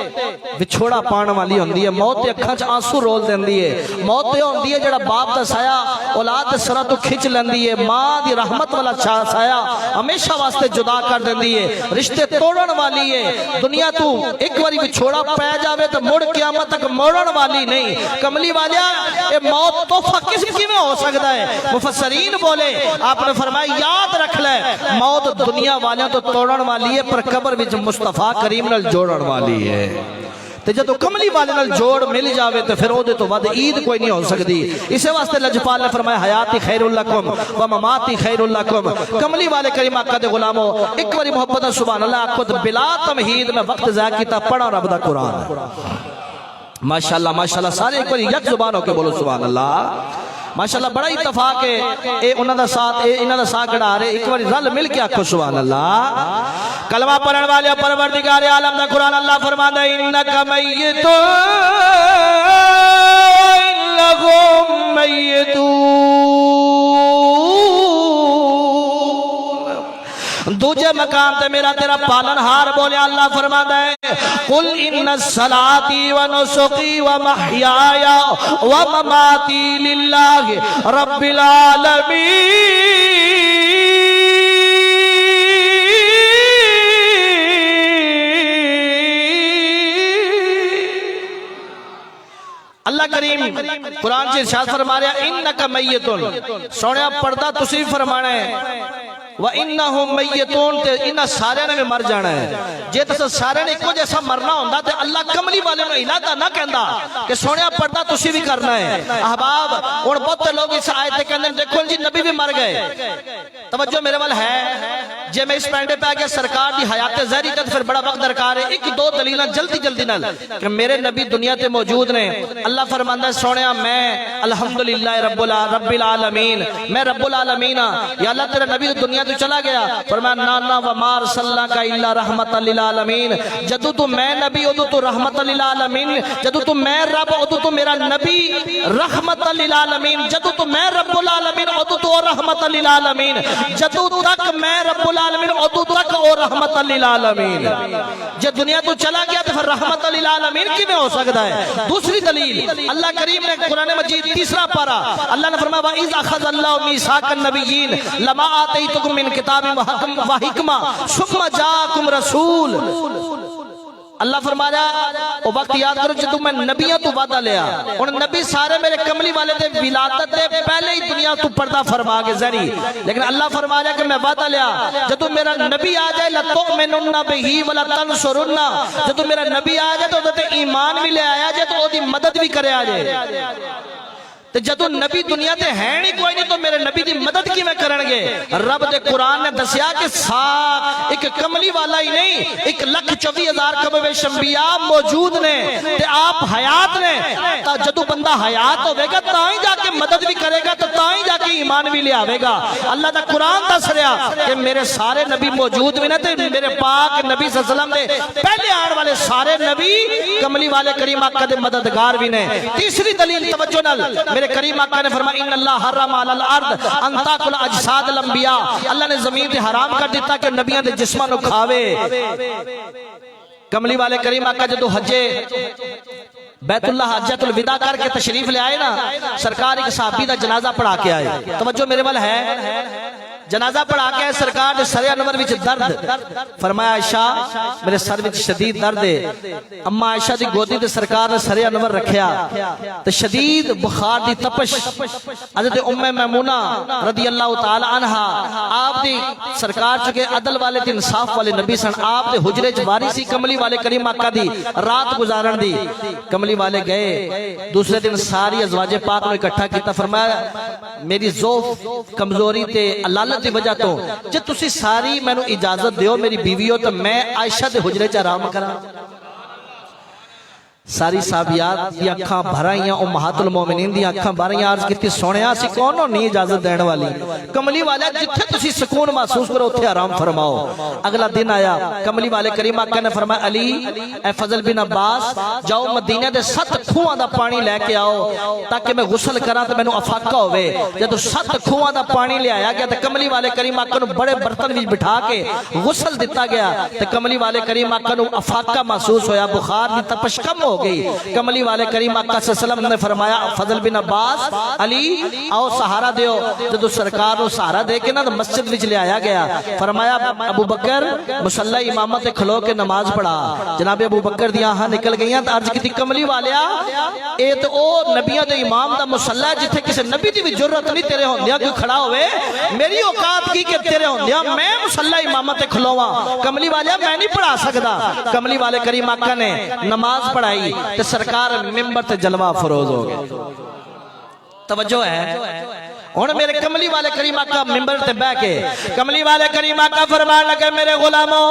وچھوڑا پان والی ہوندی ہے موت تے اکھاں وچ آنسو رول دیندی ہے موت تے ہوندی ہے جڑا باپ دا سایہ اولاد دے سراں تو کھچ لیندی ہے ماں دی رحمت والا سایہ ہمیشہ واسطے جدا کر دیندی ہے رشتے توڑن والی ہے دنیا تو ایک باری وچھوڑا پے جاوے تو مڑ قیامت تک موڑن والی نہیں کملی والیا اے موت تحفہ کس میں ہو سکتا ہے مفسرین بولے آپ نے فرمایا یاد رکھ لے موت دنیا والیاں تو توڑن والی ہے پر قبر وچ مصطفیٰ کریم نال جوڑن والی ہے تے جدو کملی والے نال جوڑ مل جاوے تو پھر اودے تو ود عید کوئی نہیں ہو سکتی اسے واسطے لجپال نے فرمایا حیاتی خیر لکم و مماتی خیر لکم کملی والے کریم آقا دے غلامو ایک باری محبت سبحان اللہ آقا بلا تمہید میں وقت ضائع کیتا پڑھا رب دا قرآن ماشاءاللہ سارے ایک باری یک زبان ہو کے بولو سبحان اللہ ماشاءاللہ بڑا اتفاق ہے اے انہاں دا ساتھ اے انہاں دا ساتھ کھڑا رہے ایک بار رل مل کے آکھو سبحان اللہ کلمہ پڑھن والے پروردگار عالم دا قرآن اللہ فرماتا ہے انک میت انہم میتون دوجے مقام تے میرا تیرا پالن ہار بولے اللہ فرماتا ہے قل ان صلاتی و نسکی و محیایا و مماتی للہ رب العالمین اللہ کریم قرآن سے ارشاد فرما رہا انکا میتون سوڑیا پردہ تسی فرمانا ہے وَإِنَّهُمْ مَيِّتُونَ تے انہا سارے نے مر جانا ہے جے تسا سارے نے کو جیسا مرنا ہوندہ تے اللہ کملی والے نے الہدہ نہ کہندہ کہ سوڑیا پردہ تسی بھی کرنا ہے احباب اور بہت لوگ اس آیت کے اندر دیکھو جی نبی بھی مر گئے توجہ میرے وال ہے جے میں اس پینڈے پہ آگیا سرکار دی حیات ظاہری کا پھر بڑا وقت درکار ہے ایک دو دلیلہ جلدی نال کہ میرے نبی دنیا تے موجود نے اللہ فرماندہ سوڑیا میں الحمدللہ رب العالمین میں رب العالمین یا اللہ تیرا نبی دنیا تو چلا گیا فرمایا نانا ومار صلی اللہ کا اللہ رحمت للعالمین جدو تو میں نبی ادو تو رحمت للعالمین جدو تو میں رب ادو تو میرا نبی رحمت للعالمین جدو تو میں رب العالمین ادو تو رحمت للعالمین جدو تک میں رب العالمین ادو تک او رحمت للعالمین جب دنیا تو چلا گیا تو پھر رحمت للعالمین کی میں ہو سکتا ہے دوسری دلیل اللہ کریم نے قرآن مجید تیسرا پارا اللہ نے فرمایا وَإِذْ أَخَذَ اللَّهُ مِيثَاقَ النَّبِيِّينَ لَمَا آتَيْتُكُم مِّن کتاب وحکمہ ثم جاءکم رسول اللہ فرما رہا وہ وقت یاد کرو جدو میں نبیوں تو وعدہ لیا اور نبی سارے میرے کملی والے دے ولادت دے پہلے ہی دنیا تو پردہ فرما کے ذری لیکن اللہ فرما رہا کہ میں وعدہ لیا جدو میرا نبی آ جائے لَتُؤْمِنُنَّ بِهِ وَلَتَنْصُرُنَّ جدو میرا نبی آ جائے تو ادھتے ایمان بھی لے آیا جائے تو ادھی مدد بھی کرے آ جائے جدو نبی دنیا تے ہیں نہیں کوئی نہیں تو میرے نبی دی مدد کی میں کرنگے رب دے قرآن نے دسیا کہ ساک ایک کملی والا ہی نہیں 1,24,000 کم بیش انبیاء موجود نے تے آپ حیات نے تا جدو بندہ حیات ہوئے گا تاہیں جا کے مدد بھی کرے گا تو تاہیں جا کے ایمان بھی لے آوے گا اللہ دا قرآن دس رہا کہ میرے سارے نبی موجود بھی نے تے میرے پاک نبی صلی اللہ علیہ وسلم دے پہلے آن والے سارے نبی کملی والے کریم آقا دے مددگار بھی نے تیسری دلیل توجہ نال میرے کریم آقا نے فرمایا ان اللہ حرم علی الارض ان تاکل اجساد الانبیاء اللہ نے زمین تے حرام کر دیتا کہ نبیوں دے جسماں نو کھاوے کملی والے کریم آقا جدو حجے بیت اللہ حجت الوداع کر کے تشریف لے آئے نا سرکار ایک صحابی دا جنازہ پڑھا کے آئے توجہ میرے وال ہے جنازہ پڑھا کے سرکار دے سر انور وچ درد فرمایا عائشہ میرے سر وچ شدید درد ہے اما عائشہ دی گودی تے سرکار نے سر انور رکھیا تے شدید بخار دی تپش حضرت ام میمونہ رضی اللہ تعالی عنہا آپ دی سرکار چکے عدل والے تے انصاف والے نبی سن آپ دے حجرے چ واری سی کملی والے کریم آقا دی رات گزارن دی کملی والے گئے دوسرے دن ساری ازواج پاک نے اکٹھا کیتا فرمایا میری ضعف کمزوری تے اللہ دی وجہ تو جب تسی ساری میں نو اجازت دیو میری بیوی ہو تو میں عائشہ دے حجرے چا آرام کرا ساری صحابیات دی اکھاں بھرائیاں امہات المومنین دی اکھاں بھرائیاں عرض کیتی سونیا سی کون ہو نہیں اجازت دین والی کملی والے جتھے تسی سکون محسوس کرو اتھے آرام فرماؤ اگلا دن آیا کملی والے کریم آقا نے فرمایا علی اے فضل بن عباس جاؤ مدینہ دے 7 کھواں دا پانی لے کے آؤ تاکہ میں غسل کراں تے مینوں افاقہ ہوئے جب 7 کھواں دا پانی لے آیا گیا تے کملی والے کریم آقا نو بڑے برتن وچ بٹھا کے غسل دیتا گیا تے کملی والے کریم آقا نو افاقہ محسوس ہویا بخار دی تپش کم ہو گئی کملی والے کریم آقا صلی اللہ علیہ وسلم نے فرمایا فضل بن عباس علی آؤ سہارا دیو جدو سرکار نو سہارا دے کے نا مسجد وچ لے آیا گیا فرمایا ابو بکر مصلی امامت کھلو کے نماز پڑھا جناب ابو بکر دی آنکھاں نکل گئیاں تے عرض کیتی کملی والیا اے تے او نبیوں دے امام دا مصلی جتھے کسے نبی دی بھی ضرورت نہیں تیرے ہوندیاں کوئی کھڑا ہوئے میری اوقات کی کہ تیرے ہوندیاں میں مصلی امامت کھلواں کملی والیا میں نہیں پڑھا سکدا کملی والے کریم آقا نے نماز پڑھائی تے سرکار ممبر تے جلوہ فروز ہو گئے توجہ ہے اور میرے کملی والے کریم آقا ممبر تے بیٹھ کے کملی والے کریم آقا فرمان لگے میرے غلاموں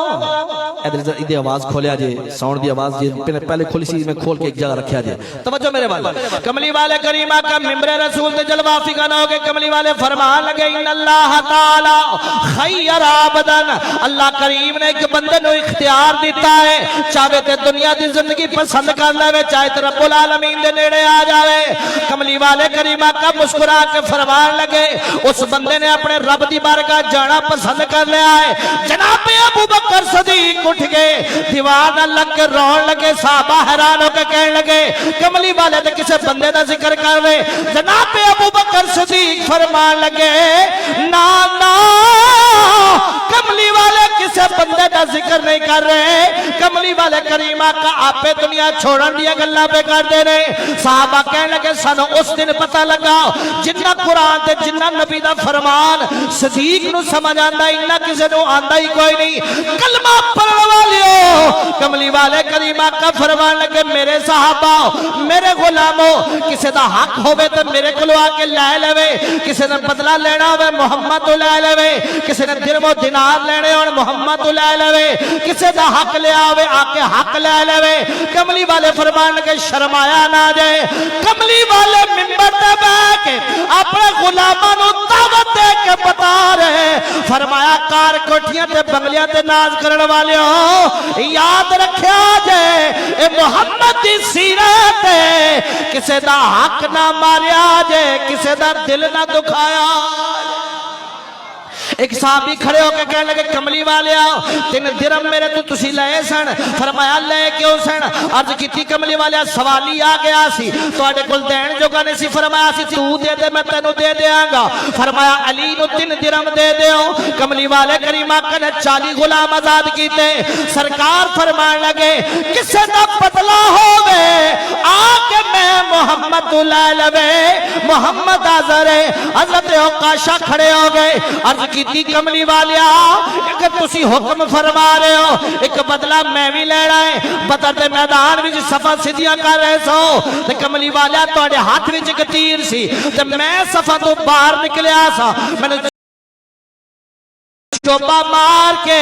ادھر آواز کھولیا جے ساؤنڈ دی آواز جے پہلے کھولی سی میں کھول کے ایک جگہ رکھیا جے توجہ میرے والے کملی والے کریم آقا ممبر رسول تے جلوہ فکن ہو کے کملی والے فرمان لگے ان اللہ تعالی خیر عبدن اللہ کریم نے ایک بندے نو اختیار دیتا ہے چاہے تے دنیا دی زندگی پسند کر لے چاہے تے رب العالمین دے نیڑے آ جاوے کملی والے کریم آقا مسکرا کے فرمان لگے اس بندے نے اپنے رب دی بارگاہ جانا پسند کر لیا ہے. جناب ابو بکر صدیق اٹھ گئے, دیوانہ لگ کے رون لگے. صحابہ حیران ہو کے کہنے لگے کملی والے تے کسے بندے دا ذکر کر رہے. جناب ابو بکر صدیق فرمان لگے نا نا کملی والے کسے بندے دا ذکر نہیں کر رہے, کملی والے کریم آقا آپے دنیا چھوڑن دیا گلہ پہ کر دے رہے. صحابہ کہنے لگے سانو اس دن پتہ لگا جنہ قرآن تے جنہ نبی دا فرمان صدیق نو سمجھ آندا انہا کسے نو آندا ہی کوئی نہیں. کلمہ پڑھن والیو کملی والے کریم آقا فرمان لگے میرے صحابہ میرے غلاموں کسے دا حق ہوئے تو میرے کلو آکے لے لے, کسے دا بدلہ لینا ہوئے محمد تو لے لے, کسے نے درم و دینار لینے اور محمد تو لے لے, کسے دا حق لے آوے آکے حق لے لے. کملی والے فرمان لگے شرمایا نہ جائے. کملی والے منبر تے بیٹھ کے اپنے غلاماں نو دعوت دے کے بتا رہے, فرمایا کار کوٹھیاں تے بنگلیاں تے ناز کرن والے ہو یاد رکھیا جائے اے محمد دی سیرت ہے, کسے دا حق نہ ماریا جائے, کسے دا دل نہ دکھایا. ایک صحابی کھڑے ہو کے کہنے لگے کملی والے آؤ 3 درم میرے تو تسی لئے سن. فرمایا لے کیوں سن؟ عرض کی تھی کملی والے سوالی آ گیا سی تو آڑے کل دین جو گانے سی. فرمایا سی تو دے دے میں تینو دے دے آنگا. فرمایا علی نو 3 درم دے دے ہو. کملی والے کریم آقا نے 40 غلام آزاد کیتے. سرکار فرمان لگے کسے دا بدلہ ہوئے آکے میں محمد لے لوے, محمد آزر ہے. حضرت اوقاشا کھڑے ہو گئے. عرض کی تھی کملی والیا ایک تسی حکم فرما رہے ہو ایک بدلہ میں بھی لے رہا ہے. بدر دے میدان وچ صفا سیدھیاں کر رہے سو تے کملی والیا تواڈے ہاتھ وچ ایک تیر سی تے میں صفا تو باہر نکلیا سا, میں نے چوبا مار کے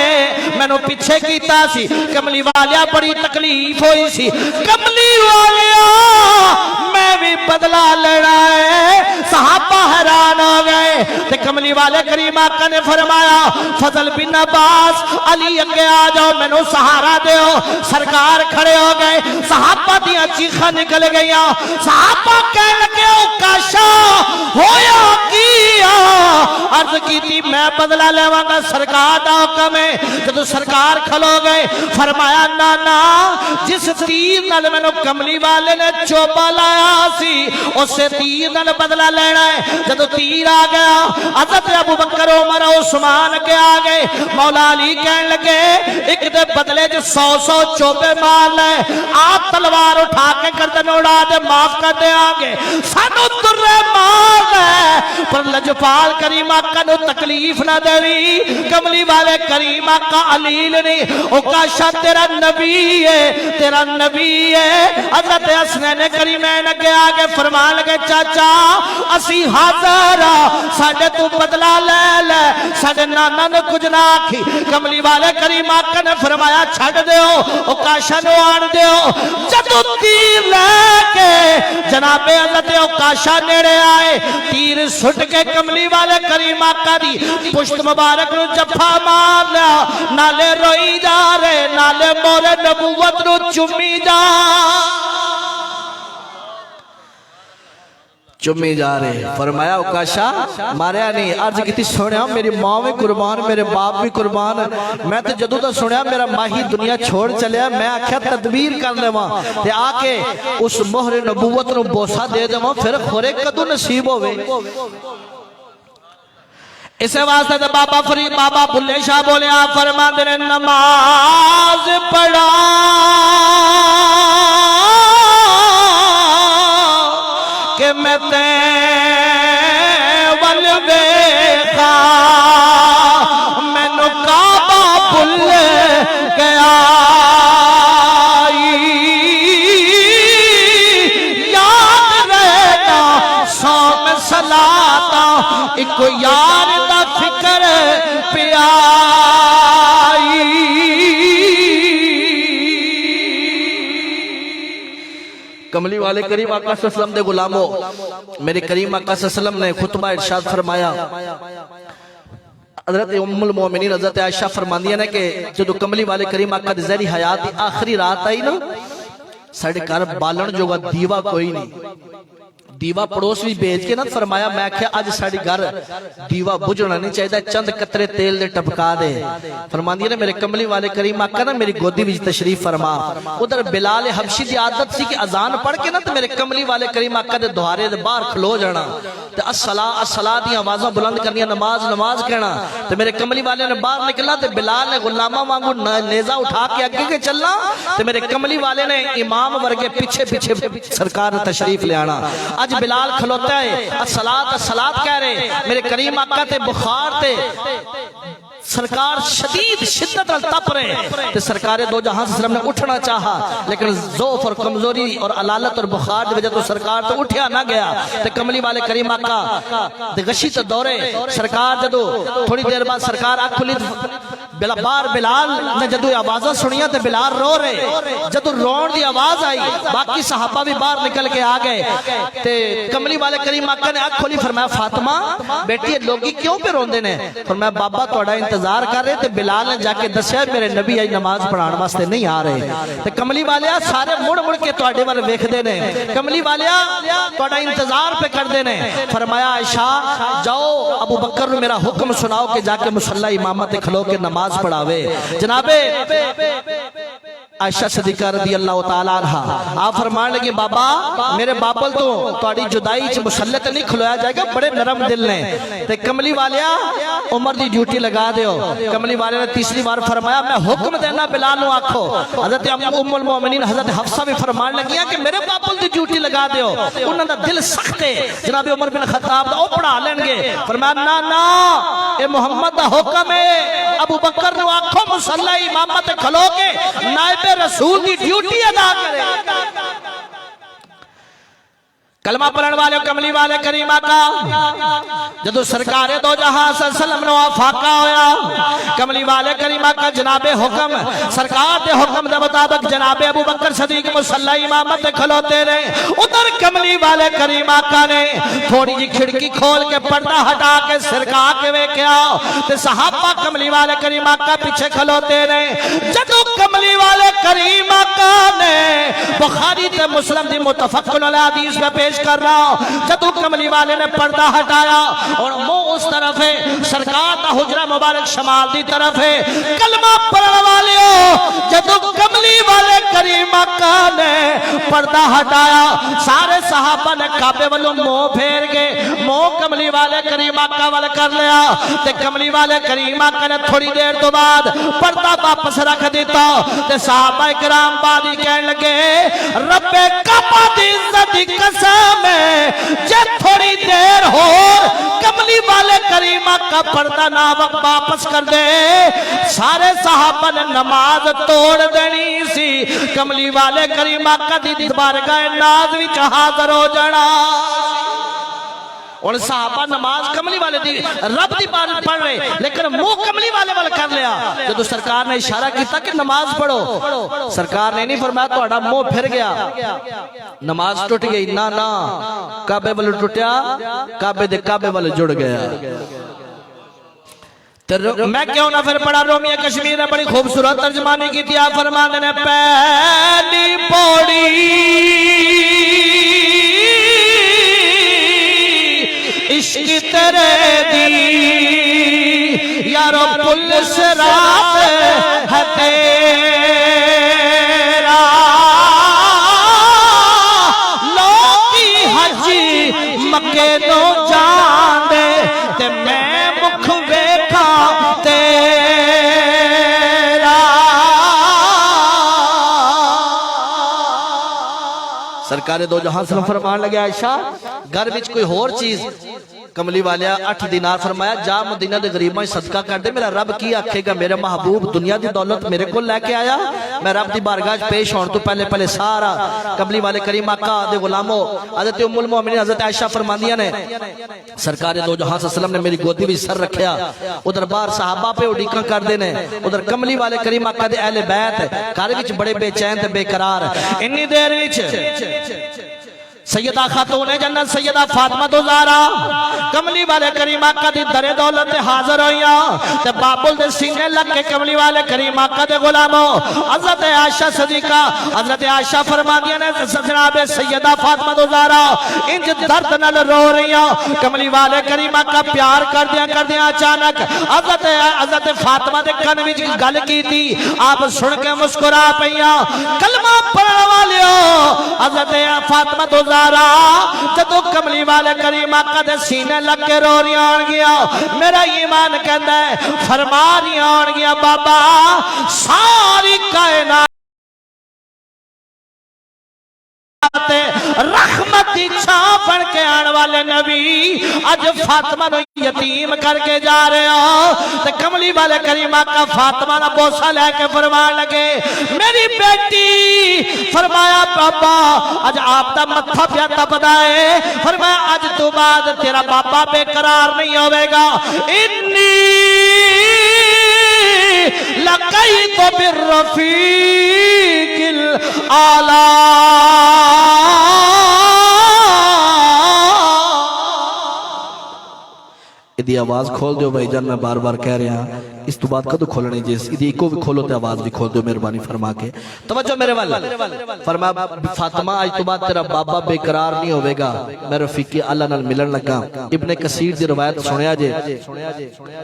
میں نے پیچھے کیتا سی. کملی والیا بڑی تکلیف ہوئی سی. کملی والیا میں بھی بدلہ لینا ہے. صحابہ حیران ہو گئے تے کملی والے کریم آقا نے فرمایا فضل بن عباس علی اگے آ جاؤ مینوں سہارا دیو. سرکار کھڑے ہو گئے. صحابہ دیاں چیخاں نکل گئیاں. صحابہ کہنے لگے اوقاشا ہویا کیا؟ عرض کی تھی میں بدلہ لیواں گا سرکار دا حکم ہے. جب سرکار کھلو گئے فرمایا نانا جس تیر نال میں کملی والے نے چوبا لایا سی اسے تیر نال بدلہ لینا ہے. جب تیر آ گیا حضرت ابو بکر عمر عثمان کے آ گئے. مولا علی کہنے لگے ایک دے بدلے جو 100 چوبے مار لے, آپ تلوار اٹھا کے گردن اڑا دے معاف کر دے آگے سانو درے مار لے پر لجپال کریم آقا نو تکلیف نہ دیوی. کملی والے کریم آقا علیل نہیں اوقاشا تیرا نبی ہے, تیرا نبی ہے. حضرت حسنین کریمین کے آگے فرمان لگے چاچا اسی حاضر ساڑھے تو بدلہ لے لے, ساڑھے نانا نے کچھ نہ آکھی. کملی والے کریم آقا نے فرمایا چھڑ دیو اوقاشا نو آن دیو. جدو تیر لے کے جناب حضرت اوقاشا نیڑے آئے تیر سٹ کے کملی والے کریم آقا دی پشت مبارک نو جفا مار لیا. نالے روئی جا رہے نالے مورے نبوت نو چمی جا رہے. فرمایا اوقاشا ماریا نہیں. عرض کی تھی سنیا میری ماں بھی قربان میرے باپ بھی قربان, میں تے جدو تا سنیا میرا ماہی دنیا چھوڑ چلیا میں آکھیا تدبیر کر لے ماں تے آکے اس مہر نبوت نو بوسا دے دے ماں پھر خورے کدو نصیب ہوئے. اسے واسطے تے بابا فرید بابا بھلے شاہ بولے آپ فرما دے نماز پڑھا کہ میں تیول بیخا میں نو کعبہ بھل گیا یاد رہتا سوم سلاتا ایک یار دا فکر پیائی. کملی والے کریم آقا صلی اللہ علیہ وسلم دے غلاموں میرے کریم آقا صلی اللہ علیہ وسلم نے خطبہ ارشاد فرمایا. حضرت ام المومنین حضرت عائشہ فرماندیاں نے کہ جدو کملی والے کریم آقا دی زہری حیات دی آخری رات آئی نا ساڑھے گھر بالن جوگا دیوا کوئی نہیں، دیوا پڑوس بھی بیچ کے نہ فرمایا میں کہا آج ساڑھی گھر دیوا بجھنا نہیں چاہیے، چند قطرے تیل دے ٹپکا دے۔ فرمان دیا نا میرے کملی والے کریم آقا نا میری گودی بھی تشریف فرما۔ ادھر بلال حبشی دی عادت سی کہ اذان پڑھ کے نا تو میرے کملی والے کریم آقا دے دوہارے دے باہر کھلو جانا، تو الصلاۃ دی آوازاں بلند کرنی، نماز کہنا۔ تو میرے کملی والے نے باہر نکلا تو بلال نے غلامہ وانگو نیزہ اٹھا کے اگے کے چلنا، تو میرے کملی والے نے امام ورگے پیچھے سرکار نے تشریف لے آنا۔ آج بلال کھلوتا ہے الصلاۃ کہہ رہے، میرے کریم آقا تے بخار تے سرکار شدید شدت تپ رہے تے سرکار دو جہاں سے نے اٹھنا چاہا، لیکن ضعف اور کمزوری اور علالت اور بخار دی وجہ تو سرکار تو اٹھیا نہ گیا۔ تے کملی والے کریم آقا تے غشی تے دورے سرکار جدو تھوڑی دیر بعد سرکار آنکھ کھلی، بار بلال نے جدو آوازاں سنیا تے بلال رو رہے، جدو رون دی آواز آئی باقی صحابہ بھی باہر نکل کے آ گئے۔ تے کملی والے کریم آقا نے آنکھ کھولی، فرمایا فاطمہ بیٹی لوگی کیوں پہ روندے نے؟ فرمایا بابا تہاڈا انتظار کر رہے تے بلال نے جا کے دسیا میرے نبی آج نماز پڑھان واسطے نہیں آ رہے۔ تے کملی والیا سارے مڑ کے تہاڈے ول ویکھدے نے، کملی والیا تہاڈا انتظار پہ کردے نے۔ فرمایا عائشہ جاؤ ابو بکر نو میرا حکم سناؤ کہ جا کے مصلی امامت کھلو کے نماز پڑھاوے۔ جناب عائشہ صدیقہ رضی اللہ تعالیٰ عنہ آپ فرمان لگے بابا میرے بابل تو تہاڈی جدائی چ مصلی تے نہیں کھلویا جائے گا، بڑے نرم دل نے۔ تے کملی والیا عمر دی ڈیوٹی لگا دیو۔ کملی والے نے تیسری بار فرمایا میں حکم دینا بلال نو آکھو۔ حضرت ام المومنین حضرت حفصہ بھی فرمان لگیاں کہ میرے بابل دی ڈیوٹی لگا دیو، انہاں دا دل سخت ہے۔ جناب عمر بن خطاب دا او پڑھا لین گے، فرمایا نا اے محمد دا حکم ہے، ابو بکر نو آکھو مصلی امامت کھلو کے نائب رسول دی ڈیوٹی ادا کرے۔ کلمہ پڑھن والے کملی والے کریم آقا جدو سرکار دو جہاں صلی اللہ علیہ وسلم نو فاقہ ہویا، کملی والے کریم آقا جناب حکم سرکار دے حکم دے مطابق جناب ابو بکر صدیق مصلی امامت کھلوتے رہے۔ ادھر کملی والے کریم آقا نے تھوڑی جی کھڑکی کھول کے پردہ ہٹا کے سرکا کے ویکھیا تے صحابہ کملی والے کریم آقا پیچھے کھلوتے رہے۔ جدو کملی والے کریم آقا نے بخاری تے مسلم دی متفق علیہ حدیث میں پیش کر رہا ہوں، جدو کملی والے نے پردہ ہٹایا اور منہ اس طرف ہے، سرکار دا حجرہ مبارک شمال دی طرف ہے۔ کلمہ پڑھن والیو جدو کملی والے کریم آقا نے پردہ ہٹایا سارے صحابہ نے کعبے والوں منہ پھیر گئے، منہ کملی والے کریم آقا والے کر لیا۔ تے کملی والے کریم آقا نے تھوڑی دیر تو بعد پردہ واپس رکھ دیتا تے صحابہ کرام بعد ہی کہنے لگے رب کعبہ دی عزت دی قسم میں جے تھوڑی دیر ہو کملی والے کریم آقا پردہ نہ واپس کر دے سارے صحابہ نے نماز توڑ دینی سی، کملی والے کریم آقا دی بارگاہ ناز وچ حاضر ہو جانا۔ اور صحابہ نماز کملی والے دی رب دی بارگاہ پڑھ رہے لیکن منہ کملی والے وال کر لیا۔ جدو سرکار نے اشارہ کیتا کہ نماز پڑھو، سرکار نے نہیں فرمایا تہاڈا منہ پھر گیا نماز ٹوٹ گئی، نا نا کعبے وال ٹوٹیا، کعبے دے کعبے وال جڑ گیا۔ میں کیوں نہ پھر پڑھا رومیہ کشمیر نے بڑی خوبصورت ترجمانی کی تھی۔ آپ فرمانے نے پہلی پوڑی عشق تیرے دی یارو پل صراط ہے تیرا، لوگی حجی مکے نو جان دے تے میں مکھ ویکھا تیرا۔ سرکار دو جہاں سے فرمان لگے عائشہ گھر وچ کوئی اور چیز کملی والیا 8 دینار فرمایا جا مدینہ دے غریباں صدقہ کر دے، میرا رب کی آکھے گا میرے محبوب دنیا دی دولت میرے کو لے کے آیا، میں رب دی بارگاہ پیش ہون تو پہلے سارا کملی والے کریم آقا دے غلاموں حضرت ام المومنین حضرت عائشہ فرماندیاں نے سرکار دو جہاں صلی اللہ علیہ وسلم نے میری گودی بھی سر رکھیا، ادھر باہر صحابہ پہ اڈیکاں کر دے نے، ادھر کملی والے کریم آقا دے اہل بیت گھر وچ بڑے بے چین تے بے قرار۔ انی دیر وچ سیدہ خاتون جنت سیدہ فاطمہ زہرا کملی والے کریم آقا دی در دولت حاضر ہوئیاں تے بابل دے سینے لگ کے کملی والے کریم آقا دے غلاموں حضرت عائشہ صدیقہ حضرت عائشہ فرما دیا نے جناب سیدہ فاطمہ زہرا انج درد نل رو رہیاں کملی والے کریم آقا پیار کر دیا اچانک حضرت فاطمہ دے کن وچ گل کی تھی آپ سن کے مسکرا پئیاں کلمہ پڑھن والیو حضرت فاطمہ زہرا جدو کملی والے کریم آقا دے سینے لگ کے رو رہی آن گیا میرا ایمان کہندا ہے فرما رہی آن گیا بابا ساری کائنات رحمتی چھاں بن کے آن والے نبی آج فاطمہ نو یتیم کر کے جا رہے ہو تے کملی والے کریم آقا فاطمہ نہ بوسہ لے کے فرمان لگے میری بیٹی فرمایا بابا آج آپ دا متھا پیا تپدا ہے فرمایا آج تو بعد تیرا بابا بے قرار نہیں ہوئے گا انی لقیت بالرفیق الاعلی ادھی آواز کھول دیو بھائی جان میں بار بار کہہ رہا ہوں اس تو بات کدو کھولنے جیس ادھی ایک کو بھی کھولو تے آواز بھی کھول دیو مہربانی فرما کے توجہ میرے والے فرمایا فاطمہ آج تو بعد تیرا بابا بے قرار نہیں ہوئے گا میں رفیقی اللہ نال ملن لگا ابن کثیر دی روایت سنیا جے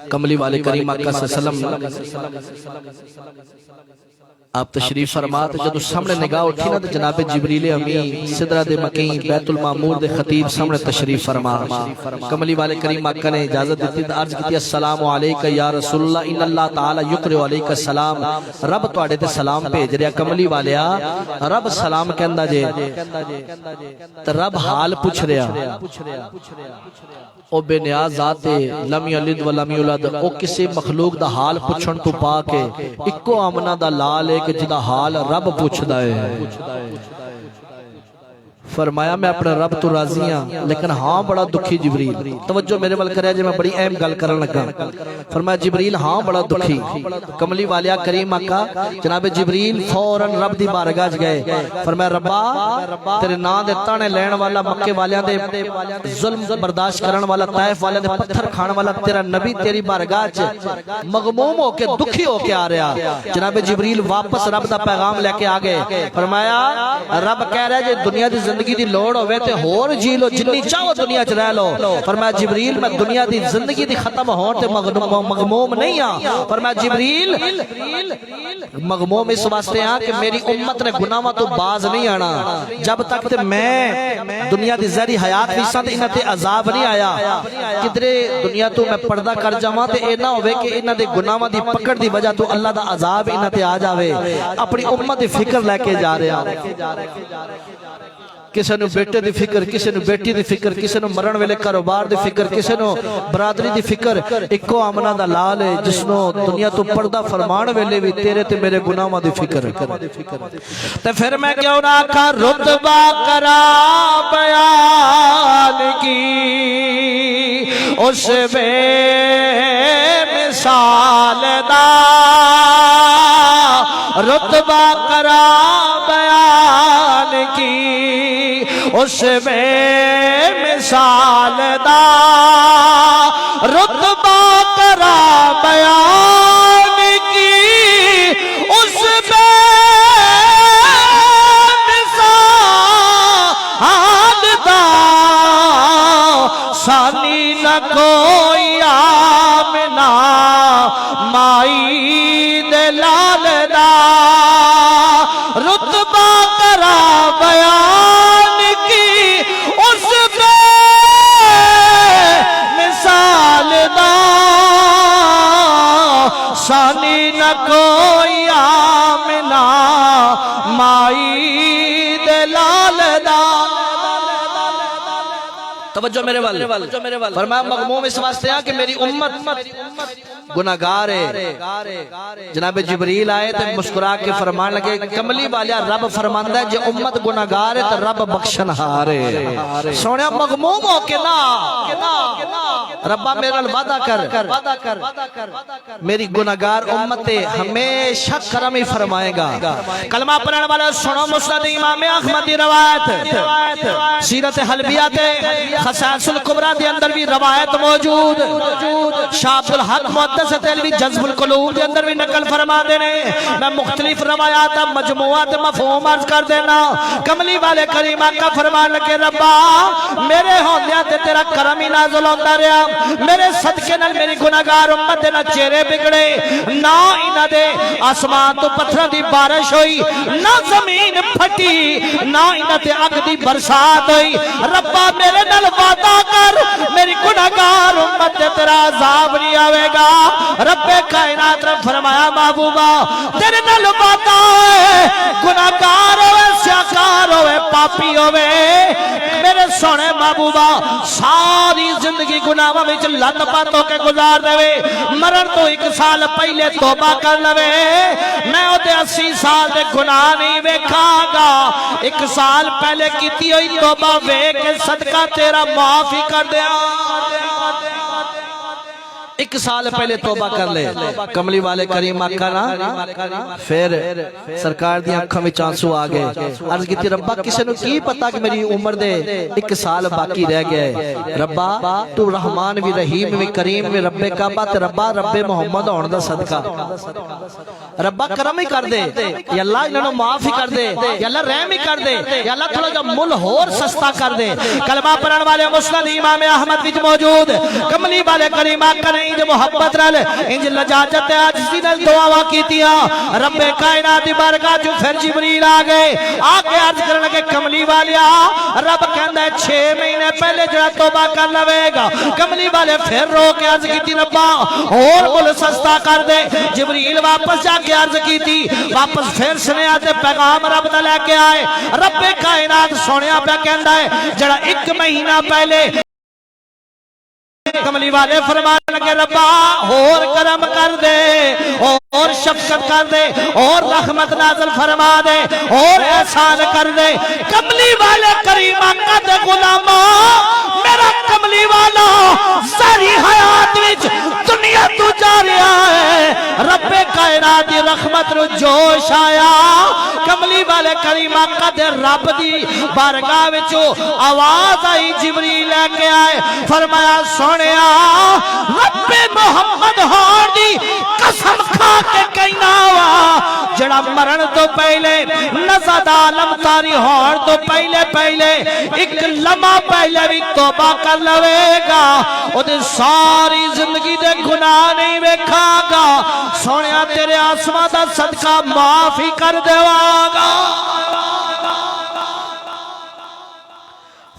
کملی والے کریم آقا صلی اللہ علیہ وسلم آپ تشریف فرماتے جدو سامنے نگاہ اٹھی نا تو جناب جبریل امین صدرہ دے مکین بیت المعمور دے خطیب سامنے تشریف فرما کملی والے کریم آقا نے اجازت دیتی عرض کیتی السلام علیکہ یا رسول اللہ ان اللہ تعالی یقرئ علیکہ السلام رب تو آڑے تے سلام بھیج رہا کملی والیا رب سلام کہندا جے تو رب حال پوچھ رہا او بے نیاز ذات لم یلد ولم یولد او کسی مخلوق دا حال پوچھن تو پا کے اکو آمنہ دا لال کہ جدا حال رب پوچھ دائے فرمایا میں اپنے رب تو راضی ہاں لیکن ہاں بڑا دکھی جبریل توجہ میرے ول کریا جے میں بڑی اہم گل کرن لگا فرمایا جبریل ہاں بڑا دکھی کملی والیا کریم آقا جناب جبریل فوراً رب دی بارگاہ گئے فرمایا ربا تیرے نام دے تانے لین والا مکے والیاں دے ظلم برداشت کرن والا طائف والیاں دے پتھر کھان والا تیرا نبی تیری بارگاہ مغموم ہو کے دکھی ہو کے آ رہا جناب جبریل واپس رب دا پیغام لے کے آ گئے فرمایا رب کہہ رہا ہے جے دنیا دی زندگی دی لوڑ ہوئے تے ہور جی لو جنی چاہو دنیا چ رہ لو فرمایا جبریل میں دنیا دی زندگی دی ختم ہون تے مغموم نہیں ہاں فرمایا جبریل مغموم اس واسطے ہاں کہ میری امت نے گناہاں تو باز نہیں آنا جب تک تے میں دنیا دی زہری حیات وچ تے انہاں تے عذاب نہیں آیا کدرے دنیا تو میں پردہ کر جاواں تے اے نہ ہوے کہ انہاں دے گناہاں دی پکڑ دی وجہ تو اللہ دا عذاب انہاں تے آ جاوے اپنی امت دی فکر لے کے جا رہا کسی نو بیٹے دی فکر کسی نو بیٹی دی فکر کسی نو مرن ویلے کاروبار دی فکر کسی نو برادری دی فکر ایکو آمنہ دا لال ہے جس نو دنیا تو پردہ فرمان ویلے بھی تیرے تے میرے گناہاں دی فکر تے پھر میں کیوں نہ آکھا رتبہ کرا بیان کی اس بے مثال دا رتبہ کرا بیان کی اس میں مثال دا رتبہ کرا بیان کی اس میں مثال دا ثانی نہ کوئی آمنہ مائی دلال دا رتبہ کرا بیان کی اس میں مثال دا ثانی نہ کوئی آمنہ مائی دلال دا توجہ میرے وال فرمایا مغموم اس واسطے ہیں کہ میری امت گناہگار ہے. جناب جبریل آئے تو مسکرا کے فرمان لگے کملی والیا رب فرماندا ہے جے امت گناہگار ہے تو رب بخشن ہار ہے. سونیا مغموم ہو کے نا ربا میرا وعدہ کر میری گناہگار امت ہمیشہ کرم ہی فرمائے گا. کلمہ پڑھنے والے سنو مسند امام احمد دی روایت سیرت حلبیہ تے خصائص الکبریٰ دے اندر بھی روایت موجود. شاہ عبد الحق محدث دہلوی جذب القلوب دے اندر بھی نقل فرما دینے. میں مختلف روایات مجموعات مفہوم عرض کر دینا. کملی والے کریم آقا فرمان لگے ربا میرے ہوندیاں تے تیرا کرم ہی نازل ہوندا رہیا. میرے صدقے نال میری گناہگار امت دے نہ چہرے بگڑے نہ انہاں دے آسمان تو پتھراں دی بارش ہوئی نہ زمین پھٹی نہ انہاں تے اگ دی برسات ہوئی. ربا میرے نال وعدہ کر میری گناہگار امت تے تیرا عذاب نہیں آوے گا. رب کائنات نے فرمایا محبوبہ تیرے نال وعدہ ہے گناہگار ہوئے سیاکار ہوئے پاپی ہوئے میرے سونے محبوبہ ساری زندگی گناہوں وچ لت پت ہو کے گزار دے. مرن تو 1 سال پہلے توبہ کر لوے میں اودے 80 سال دے گناہ نہیں ویکھاں گا. 1 سال پہلے کیتی ہوئی توبہ ویکھ کے صدقہ تیرا معاف ہی کر دیا. 1 سال پہلے توبہ کر لے. کملی والے کریم آقا نا پھر سرکار دی آنکھاں وچ آنسو آ گئے. عرض کیتی ربا کسے نو کی پتا کہ میری عمر دے 1 سال باقی رہ گیا ہے. ربا تو رحمان بھی رحیم بھی کریم بھی رب کعبہ تے ربا رب محمد ہون دا صدقہ ربا کرم ہی کر دے یا اللہ انہاں نو معاف ہی کر دے یا اللہ رحم ہی کر دے یا اللہ تھوڑا جا مل ہور سستا کر دے. کلمہ پڑھن والے مسند امام احمد وچ موجود کملی والے کریم آقا نے انج محبت نال انج لجاجت عاجزی نال دعاواں کیتیاں. رب کائنات دی بارگاہ چ پھر جبریل آ گئے آ کے عرض کرن لگے کملی والیا رب کہندا ہے 6 مہینے پہلے جڑا توبہ کر لوے گا. کملی والے پھر رو کے عرض کیتی ربا اور مل سستا کر دے. جبریل واپس جا کے عرض کیتی واپس پھر سنیا تے پیغام رب دا لے کے آئے. رب کائنات سونیا پہ کہندا ہے جڑا 1 مہینہ پہلے کملی والے فرمان لگے ربا اور کرم کر دے اور شفقت کر دے اور رحمت نازل فرما دے اور احسان کر دے. کملی والے کریم آقا دے غلاماں میرا کملی والا ساری حیات وچ دنیا تو جا رہا ہے. رب کائنات دی رحمت رو جوش آیا. کملی والے کریم آقا دے رب دی بارگاہ وچوں آواز آئی. جبریل لے کے آئے فرمایا سونیا رب محمد ہون دی قسم کھا کے کہنا وا جڑا مرن تو پہلے نزد عالم تاری ہون تو پہلے 1 لمحہ پہلے بھی توبہ کر لوے گا او دے ساری زندگی دے گناہ نہیں ویکھاں گا. سونیا تیرے آسماں دا صدقہ معاف ہی کر دیواں گا.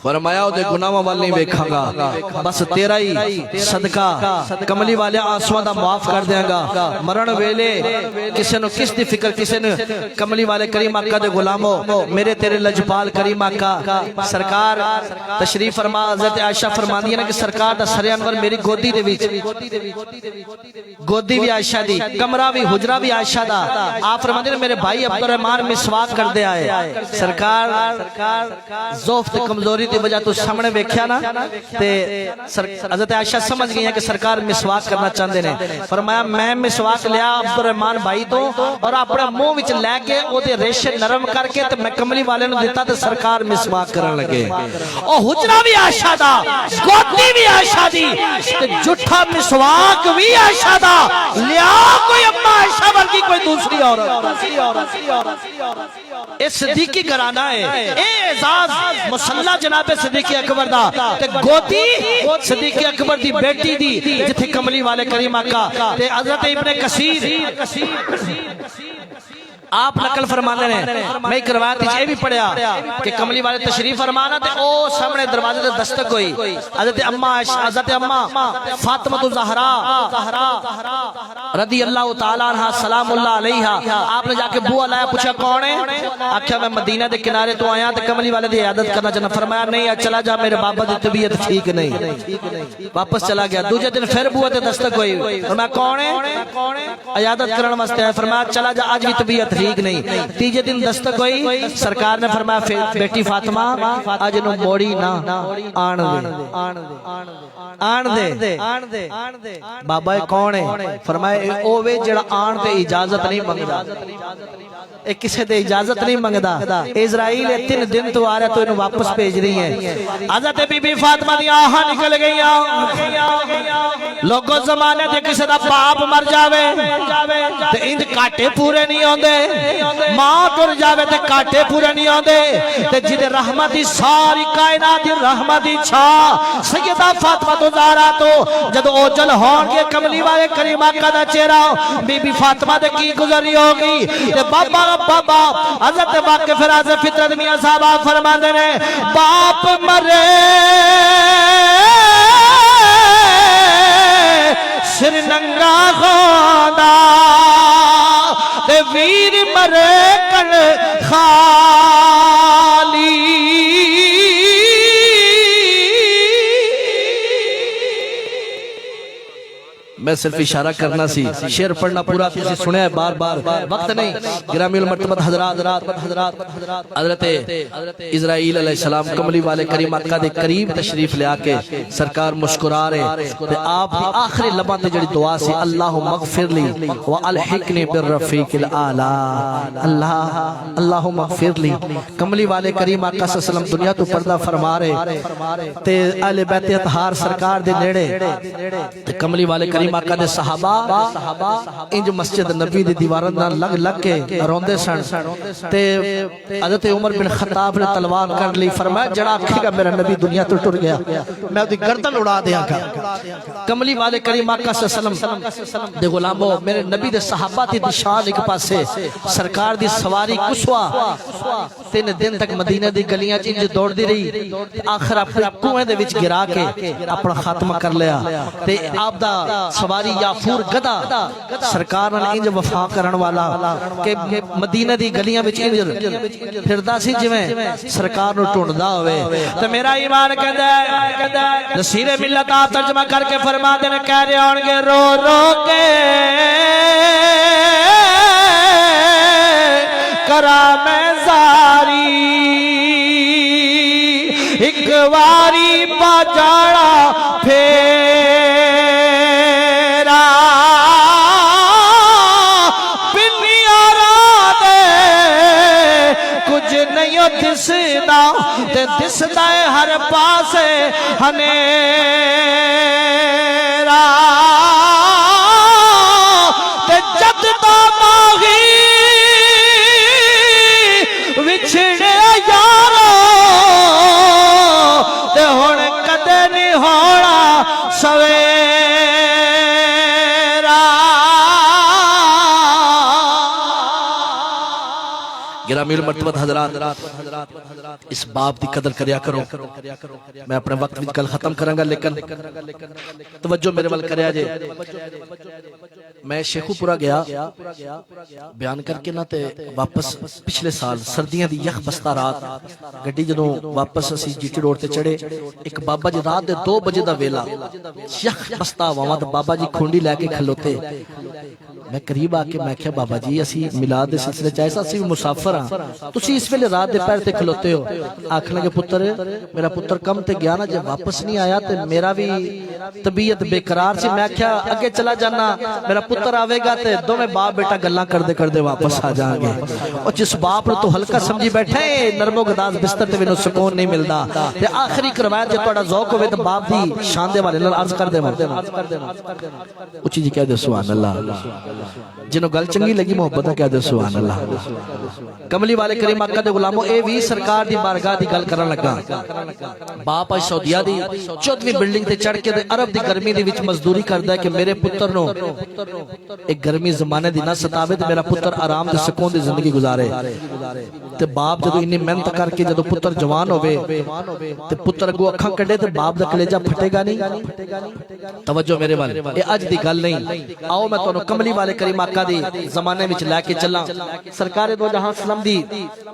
فرمایا او دے گناہاں وال نہیں ویکھاں گا بس تیرا ہی صدقہ کملی والے آنسواں دا معاف کر دیاں گا. مرن ویلے کسے نو کس دی فکر کسے نے کملی والے کریم آقا دے غلامو میرے تیرے لجپال کریم آقا سرکار تشریف فرما. حضرت عائشہ فرماندی ہے کہ سرکار دا سر انور میری گودی دے وچ گودی بھی عائشہ دی کمرہ بھی حجرہ بھی عائشہ دا. آپ فرماندی نے میرے بھائی عبد الرحمن مسواک کر دے آئے. سرکار ضعف تے کمزوری دی وجہ تو سامنے ویکھیا نا تے حضرت عائشہ سمجھ گئی ہیں کہ سرکار مسواک کرنا چاہندے نے. فرمایا میں مسواک لیا عبد الرحمن بھائی تو اور اپنے منہ وچ لے کے او دے ریشے نرم کر کے تے میں کملی والے نو دتا تے سرکار مسواک کرن لگے. او حجرہ بھی عائشہ دا گودی بھی عائشہ دی تے جھٹھا مسواک بھی عائشہ دا. لیا کوئی اما عائشہ ورگی کوئی دوسری عورت اے صدیقی گھرانہ ہے. اے اعزاز مصلی جناب صدیق اکبر دا تے گودی صدیق اکبر دی بیٹی دی جتھے کملی والے کریم آقا تے حضرت ابن کثیر آپ نقل فرمانے نے. میں ایک روایت یہ بھی پڑھیا کہ کملی والے تشریف فرمانا تے او سامنے دروازے تے دستک ہوئی. حضرت اماں فاطمہ الزہرا رضی اللہ تعالی عنہ سلام اللہ علیہا آپ نے جا کے بوا لایا پوچھا کون ہے. آکھیا میں مدینہ دے کنارے تو آیا تے کملی والے دی عیادت کرنا چاہنا. فرمایا نہیں چلا جا میرے بابا دی طبیعت ٹھیک نہیں. واپس چلا گیا. دوسرے دن پھر بوئے تے دستک ہوئی. فرمایا کون ہے؟ عیادت کرن واسطے ہے. فرمایا چلا جا آج بھی طبیعت ٹھیک نہیں. تیجے دن دستک ہوئی. سرکار نے فرمایا بیٹی فاطمہ آج نو موڑی نہ آن دے. بابا کون ہے؟ فرمایا او وے جڑا آن تے اجازت نہیں منگدا. اے کسے دے اجازت نہیں منگدا. اسرائیل 3 دن تو آ رہا تو انہوں واپس بھیج رہی ہیں. حضرت بی بی فاطمہ دی آہاں نکل گئیاں. لوگوں زمانے دے کسے دا باپ مر جاوے تے انج کاٹے پورے نہیں ہوندے. ماں ٹر جاوے تے کاٹے پورے نہیں ہوندے. تے جدے رحمت دی ساری کائنات دی رحمت دی چھا سیدہ فاطمہ تو زہرا تو جدو اوجل ہون کے کملی والے کریم آقا دا چہرہ بی بی فاطمہ دے کی گزری ہوگی. تے بابا حضرت واقف راز فطرت میاں صاحبہ فرما دے نے باپ مرے سر ننگا خوندا تے ویر مرے کل خالی. میں صرف اشارہ کرنا سی. شعر پڑھنا پورا تسی سنے بار بار وقت نہیں. گرامی المرتبت حضرات حضرت اسرائیل علیہ السلام کملی والے کریم آقا دے قریب تشریف لے آکے سرکار مسکرا رہے تے آپ دی آخری لباں تے جڑی دعا سی اللہم اغفر لی والحقنی بالرفیق الاعلی. اللہم اغفر لی. کملی والے کریم آقا صلی اللہ علیہ وسلم دنیا تو پردہ فرما رہے تے اہل بیت اطہار سرکار دے نیڑے تے کملی والے کریم آقا دے صحابہ انج مسجد نبی دی دیوارن نہ لگ کے روندے سن. تے حضرت عمر بن خطاب نے تلوار کر لی. فرمایا جڑا آکھے گا میرا نبی دنیا تو ٹر گیا میں دی گردن اڑا دیاں گا. کملی والے کریم آقا صلی اللہ علیہ وسلم دے غلاموں میرے نبی دے صحابہ دی شان ایک پاسے سرکار دی سواری کسوا 3 دن تک مدینہ دی گلیاں انج دوڑ دی رہی. آخر اپنے کنویں دے وچ گرا کے اپنا خاتمہ کر لیا. تے آپ دا سواری یافور گدا سرکار نے انج وفا کرن والا کہ مدینہ دی گلیاں وچ انج پھردا سی جویں سرکار نو ٹونڈدا ہوئے. تے میرا ایمان کہندا ہے نصیر ملت آپ ترجمہ کر کے فرما دے نے کہہ رہے ہون گے رو رو کے کرا میں زاری ایک واری پا جاڑا پھیرا دسدا تے دسدا ہے ہر پاسے ہنیرا تے جد دا ماہی وچھڑے یارو تے ہن کدے نہیں ہونا سویرا. گرامی المرتبت حضرات اس باب دی قدر کریا کرو. میں اپنے وقت وچ گل ختم کراں گا لیکن توجہ میرے ول کریا جے. میں شیخو پورا گیا بیان کر کے نہ تے واپس پچھلے سال سردیاں دی یخ بستہ رات گڈی جدوں واپس اسی جی ٹی روڈ تے چڑھے ایک بابا جی رات دے 2 بجے دا ویلا یخ بستہ واواں تے بابا جی کھونڈی لے کے کھلوتے. میں قریب آ کے میں کہا بابا جی اسی میلاد دے سلسلے چاہے اسی مسافر ہاں تسی اس ویلے رات دے پیر تے کھلوتے ہو. آکھن لگے پتر میرا پتر کم تے گیا نا جب واپس نہیں آیا تے میرا بھی طبیعت بے قرار سی. میں کہا اگے چلا جانا میرا پتر آوے گا تے دو میں باپ بیٹا گلاں کر دے واپس آ جائیں گے. اور جس باپ نے تو ہلکا سمجھی بیٹھے نرم و گداز بستر تے وینو سکون نہیں ملدا. تے آخری روایت جے تہاڈا ذوق ہوے تے باپ دی شان دے والے نال عرض کر دے اچھی جی کہہ دے سبحان اللہ. جنہوں گل چنگی لگی محبت کہہ دے سبحان اللہ. کملی والے کریم آقا دے غلاموں اے وی سرکار دی بارگاہ دی گل کرن لگا. باپ آج سعودیہ دی 14ویں بلڈنگ تے چڑھ کے عرب دی گرمی دی وچ مزدوری کردا ہے کہ میرے پتر نو ایک گرمی زمانے دی نہ ستاوے تے میرا پتر آرام تے سکون دی زندگی گزارے. تے باپ جدو انی محنت کر کے جدو پتر جوان ہوئے تے پتر اگو اکھاں کڈے تے باپ دا کلیجہ پھٹے گا نہیں. توجہ میرے والے اے اج دی گل نہیں. آؤ میں تانوں کملی والے والے کریم آقا دی زمانے وچ لے کے چلاں سرکار دو جہاں سلام دی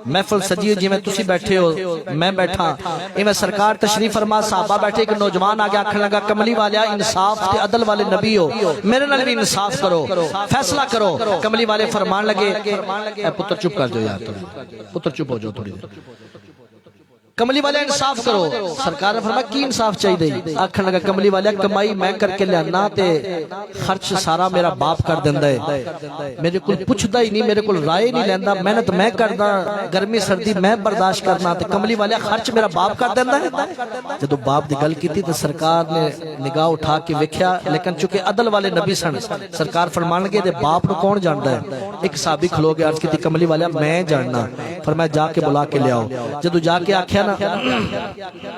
محفل سجی جی میں تسی بیٹھے ہو میں بیٹھا ایویں سرکار تشریف فرما صحابہ بیٹھے ایک نوجوان آگے آکھن لگا کملی والیا انصاف تے عدل والے نبی ہو میرے نال بھی انصاف کرو فیصلہ کرو کملی والے فرمان لگے اے پتر چپ کر جاؤ یار پتر چپ ہو جاؤ تھوڑی کملی والے انصاف کرو سرکار نے فرمایا کی انصاف چاہیے دی آکھن لگا کملی والے کمائی میں کر کے لیانا تے خرچ سارا میرا باپ کر دیندا ہے میرے کول پوچھدا ہی نہیں میرے کول رائے نہیں لیندا محنت میں کردا گرمی سردی میں برداشت کرنا تے کملی والے خرچ میرا باپ کر دیندا ہے جدوں باپ دی گل کیتی تے سرکار نے نگاہ اٹھا کے ویکھیا لیکن چونکہ عدل والے نبی سن سرکار فرمان لگے تے باپ نو کون جاندا ہے ایک صحابی کھلو کے عرض کیتی کملی والے میں جاننا فرمایا جا کے بلا کے لے آؤ جدوں جا کے آکھیا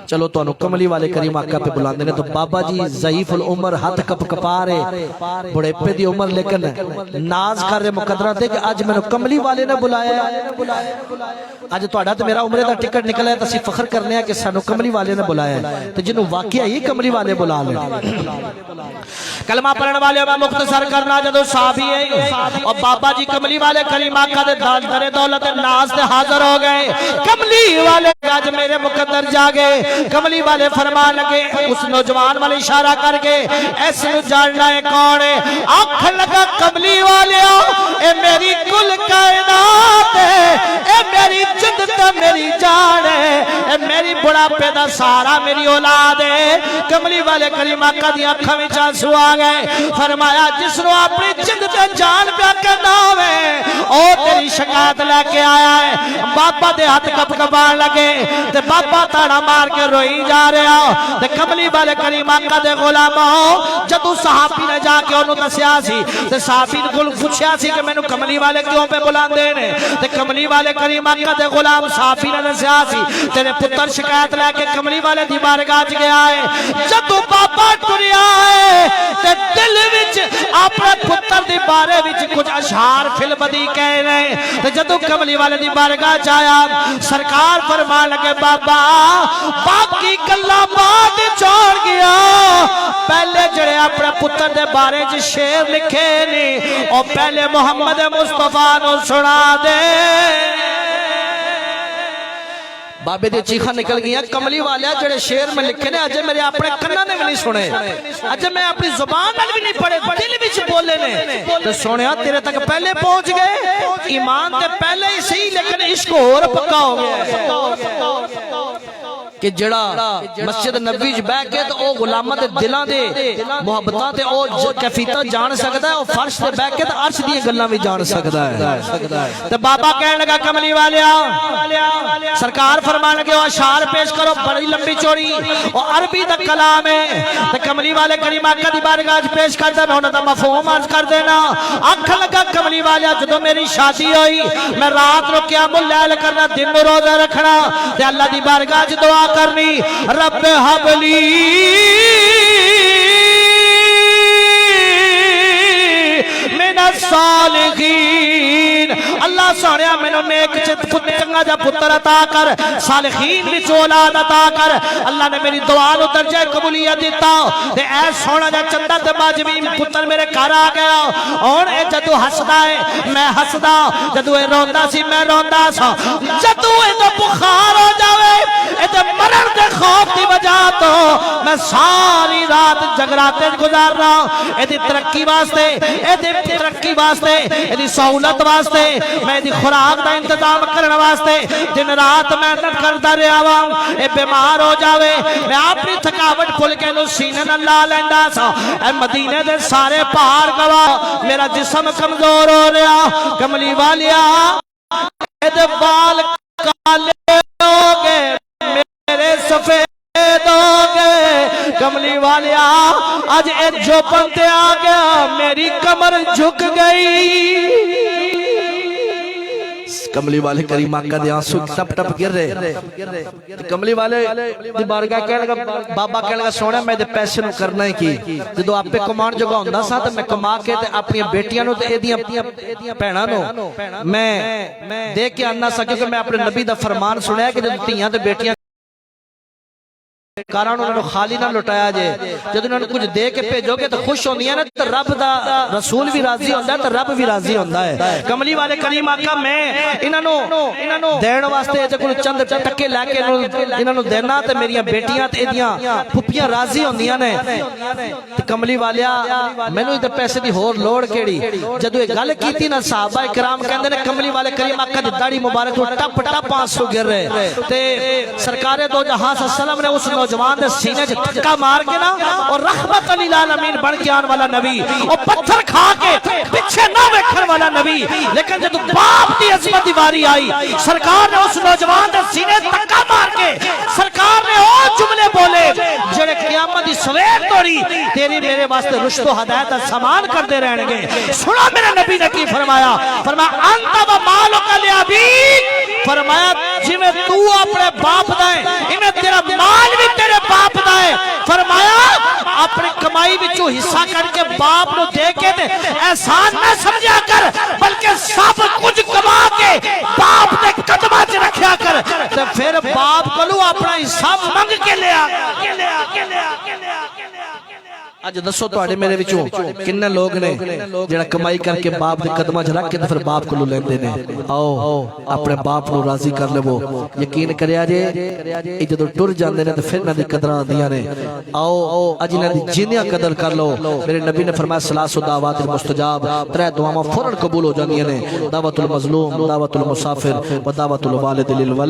چلو تو انو کملی والے کریم آقا پہ بلاندے نے تو بابا جی ضعیف العمر ہاتھ کپ کپا رہے بڑے پہ دی عمر لیکن ناز کر رہے مقدرہ دے کہ آج میں نے کملی والے نے بلایا آج تو آڈا تو میرا عمرے دا ٹکٹ نکلا ہے تو اسی فخر کرنے ہیں کہ سانو کملی والے نے بلایا ہے تو جنہوں واقعہ ہی کملی والے بلا لیں کلمہ پڑھنے والے میں مختصر کرنا جدو صحابی ہے اور بابا جی کملی والے کریم آقا دے در دولت ناز دے حاضر ہو گئے کملی والے آج میرے مقدر جاگے کملی والے فرمان لگے اس نوجوان والے اشارہ کر کے ایسے جاننا ہے کون ہے آنکھ لگا کملی والے اے میری کل کائنات ہے اے میری جدت میری جان ہے اے میری بڑا پیدا سارا میری اولاد ہے کملی والے کریم آقا دی آنکھاں وچ آنسو آ گئے فرمایا جس نو اپنی جدت جان پیا کرنا ہوے او تیری شکایت لے کے آیا ہے بابا دے ہاتھ کپ کپان لگے تے بابا تاڑا مار کے روئی جا رہا تے کملی والے کریم آقا دے غلاموں جدو صحابی نے جا کے انہوں دسیا سی تے صحابی نے پوچھیا سی کہ مینوں کملی والے کیوں پہ بلاندے نے تے کملی والے کریم آقا دے غلام صحابی نے دسیا سی تیرے پتر شکایت لے کے کملی والے دی بارگاہ وچ گیا ہے جدو بابا ٹریا ہے تے دل وچ اپنے پتر دی بارے وچ کچھ اشعار فل بدی کہہ رہے تے جدو کملی والے دی بارگاہ وچ آیا سرکار فرمان لگے بابا باقی گلاں بعد چھوڑ گیا پہلے جڑے اپنے پتر دے بارے وچ شعر لکھے نے او پہلے محمد مصطفیٰ نو سنا دے بابے دے چیخاں نکل گیا کملی والیا جڑے شعر میں لکھے نے اجے میرے اپنے کناں نے بھی نہیں سنے اجے میں اپنی زبان نال بھی نہیں پڑھے دل وچ بولے نے تے سونیا تیرے تک پہلے پہنچ گئے ایمان تے پہلے ہی صحیح لیکن عشق اور پکا ہو گیا کہ جڑا مسجد نبی وچ بیٹھ کے تے او غلاماں دے دلاں دے محبتاں تے او کیفیتاں جان سکدا ہے او فرش تے بیٹھ کے تے عرش دی گلاں وی جان سکدا ہے تے بابا کہنے لگا کملی والیا سرکار فرمان لگے او اشعار پیش کرو بڑی لمبی چوڑی او عربی دا کلام ہے تے کملی والے کریم آقا دی بارگاہ وچ پیش کردا میں انہاں دا مفہوم عرض کر دینا آنکھ لگا کملی والیا جدوں میری شادی ہوئی میں رات نو قیام اللیل کرنا دن نو روزہ رکھنا تے اللہ دی بارگاہ وچ دعا کرنی رب حبلی من الصالحین اللہ سونیا مینوں نیک چنگا جا پتر عطا کر صالحین وچ اولاد عطا کر اللہ نے میری دعا نو درجہ قبولیت دیتا تے اے سونا جا چندا تے باجوی پتر میرے گھر آ گیا ہن اے جدوں ہسدا ہے میں ہسدا جدوں اے روندا سی میں روندا سا جدوں اے تے بخار ہو جاوے اے تے مرن دے خوف دی وجہ تو میں ساری رات جگراتے گزار رہا اے دی ترقی واسطے اے دی ترقی واسطے اے دی سہولت واسطے میں دی خوراک دا انتظام کرنے واسطے دن رات محنت کرتا رہا وا اے بیمار ہو جاوے میں اپنی تھکاوٹ بھول کے نو سینے نال لا لیندا سا اے مدینے دے سارے پہاڑ گواہ میرا جسم کمزور ہو رہا کملی والیا اے دے بال کالے ہو گئے میرے سفید ہو گئے کملی والیا آج ایک جو پنتے آ گیا میری کمر جھک گئی کملی والے کریم آقا دے آنسو ٹپ ٹپ گر رہے کملی والے دی بارگاہ کہنے لگا بابا کہنے لگا سونا میں دے پیسے نو کرنا ہے کی جدو آپ پہ کمان جگہ ہوندہ سا تو میں کما کے اپنی بیٹیاں نو تے ایدیاں پہنا نو میں دیکھ کے آنا سا کیونکہ میں اپنے نبی دا فرمان سنیا ہے کہ جدو تیاں تے بیٹیاں کاراں انہاں نوں خالی نہ لٹایا جے جدوں انہاں نوں کچھ دے کے بھیجو گے تو خوش ہوندیاں نے تے رب دا رسول بھی راضی ہوندا ہے تے رب بھی راضی ہوندا ہے کملی والے کریم آقا میں انہاں نوں دین واسطے تے کوئی چند ٹکے لے کے انہاں نوں دینا تے میریاں بیٹیاں تے ایدیاں پھپھیاں راضی ہوندیاں نے تے کملی والیا مینوں تے پیسے دی ہور لوڑ کیڑی جدوں یہ گل کیتی نا صحابہ کرام کہندے نے کملی والے کریم آقا دی داڑھی مبارک تو ٹپ ٹپ آنسو گر رہے تے سرکار دو جہاں صلی اللہ علیہ وسلم نے اس نوجوان دے سینے چ دھکا مار کے نا اور رحمت للعالمین بن کے آن والا نبی اور پتھر کھا کے پیچھے نہ ویکھن والا نبی لیکن جب باپ دی عظمت دی واری آئی سرکار نے اس نوجوان دے سینے دھکا مار کے سرکار نے او جملے بولے جڑے قیامت دی سویر توڑی تیری میرے واسطے رشد و ہدایت دا سامان کرتے رہن گے سنا میرے نبی نے کی فرمایا فرمایا انت و مالک لابیک فرمایا جی میں تو اپنے باپ دائیں میں تیرا مال بھی تیرے باپ دائیں فرمایا اپنی کمائی بچو حصہ کر کے باپ نو دے کے دے احسان نہ سمجھا کر بلکہ سب کچھ کما کے باپ نے قدمہ چ رکھیا کر تو پھر باپ کو لو اپنا حصہ منگ کے لیا اج دسو تواڈے میرے وچوں کنے لوگ نے جڑا کمائی کر کے باپ دے قدماں چ رکھ کے تے پھر باپ کو لیندے نے آؤ اپنے باپ نو راضی کر لو یقین کریا جے اے جدوں ٹر جاندے نے تے پھر انہاں دی قدراں آندیاں نے آؤ اج انہاں دی جینیاں قدر کر لو میرے نبی نے فرمایا ثلاث دعوات المستجاب ترے دعاواں فوراً قبول ہو جاندیاں نے دعوت المظلوم دعوت المسافر و دعوت الوالد للولد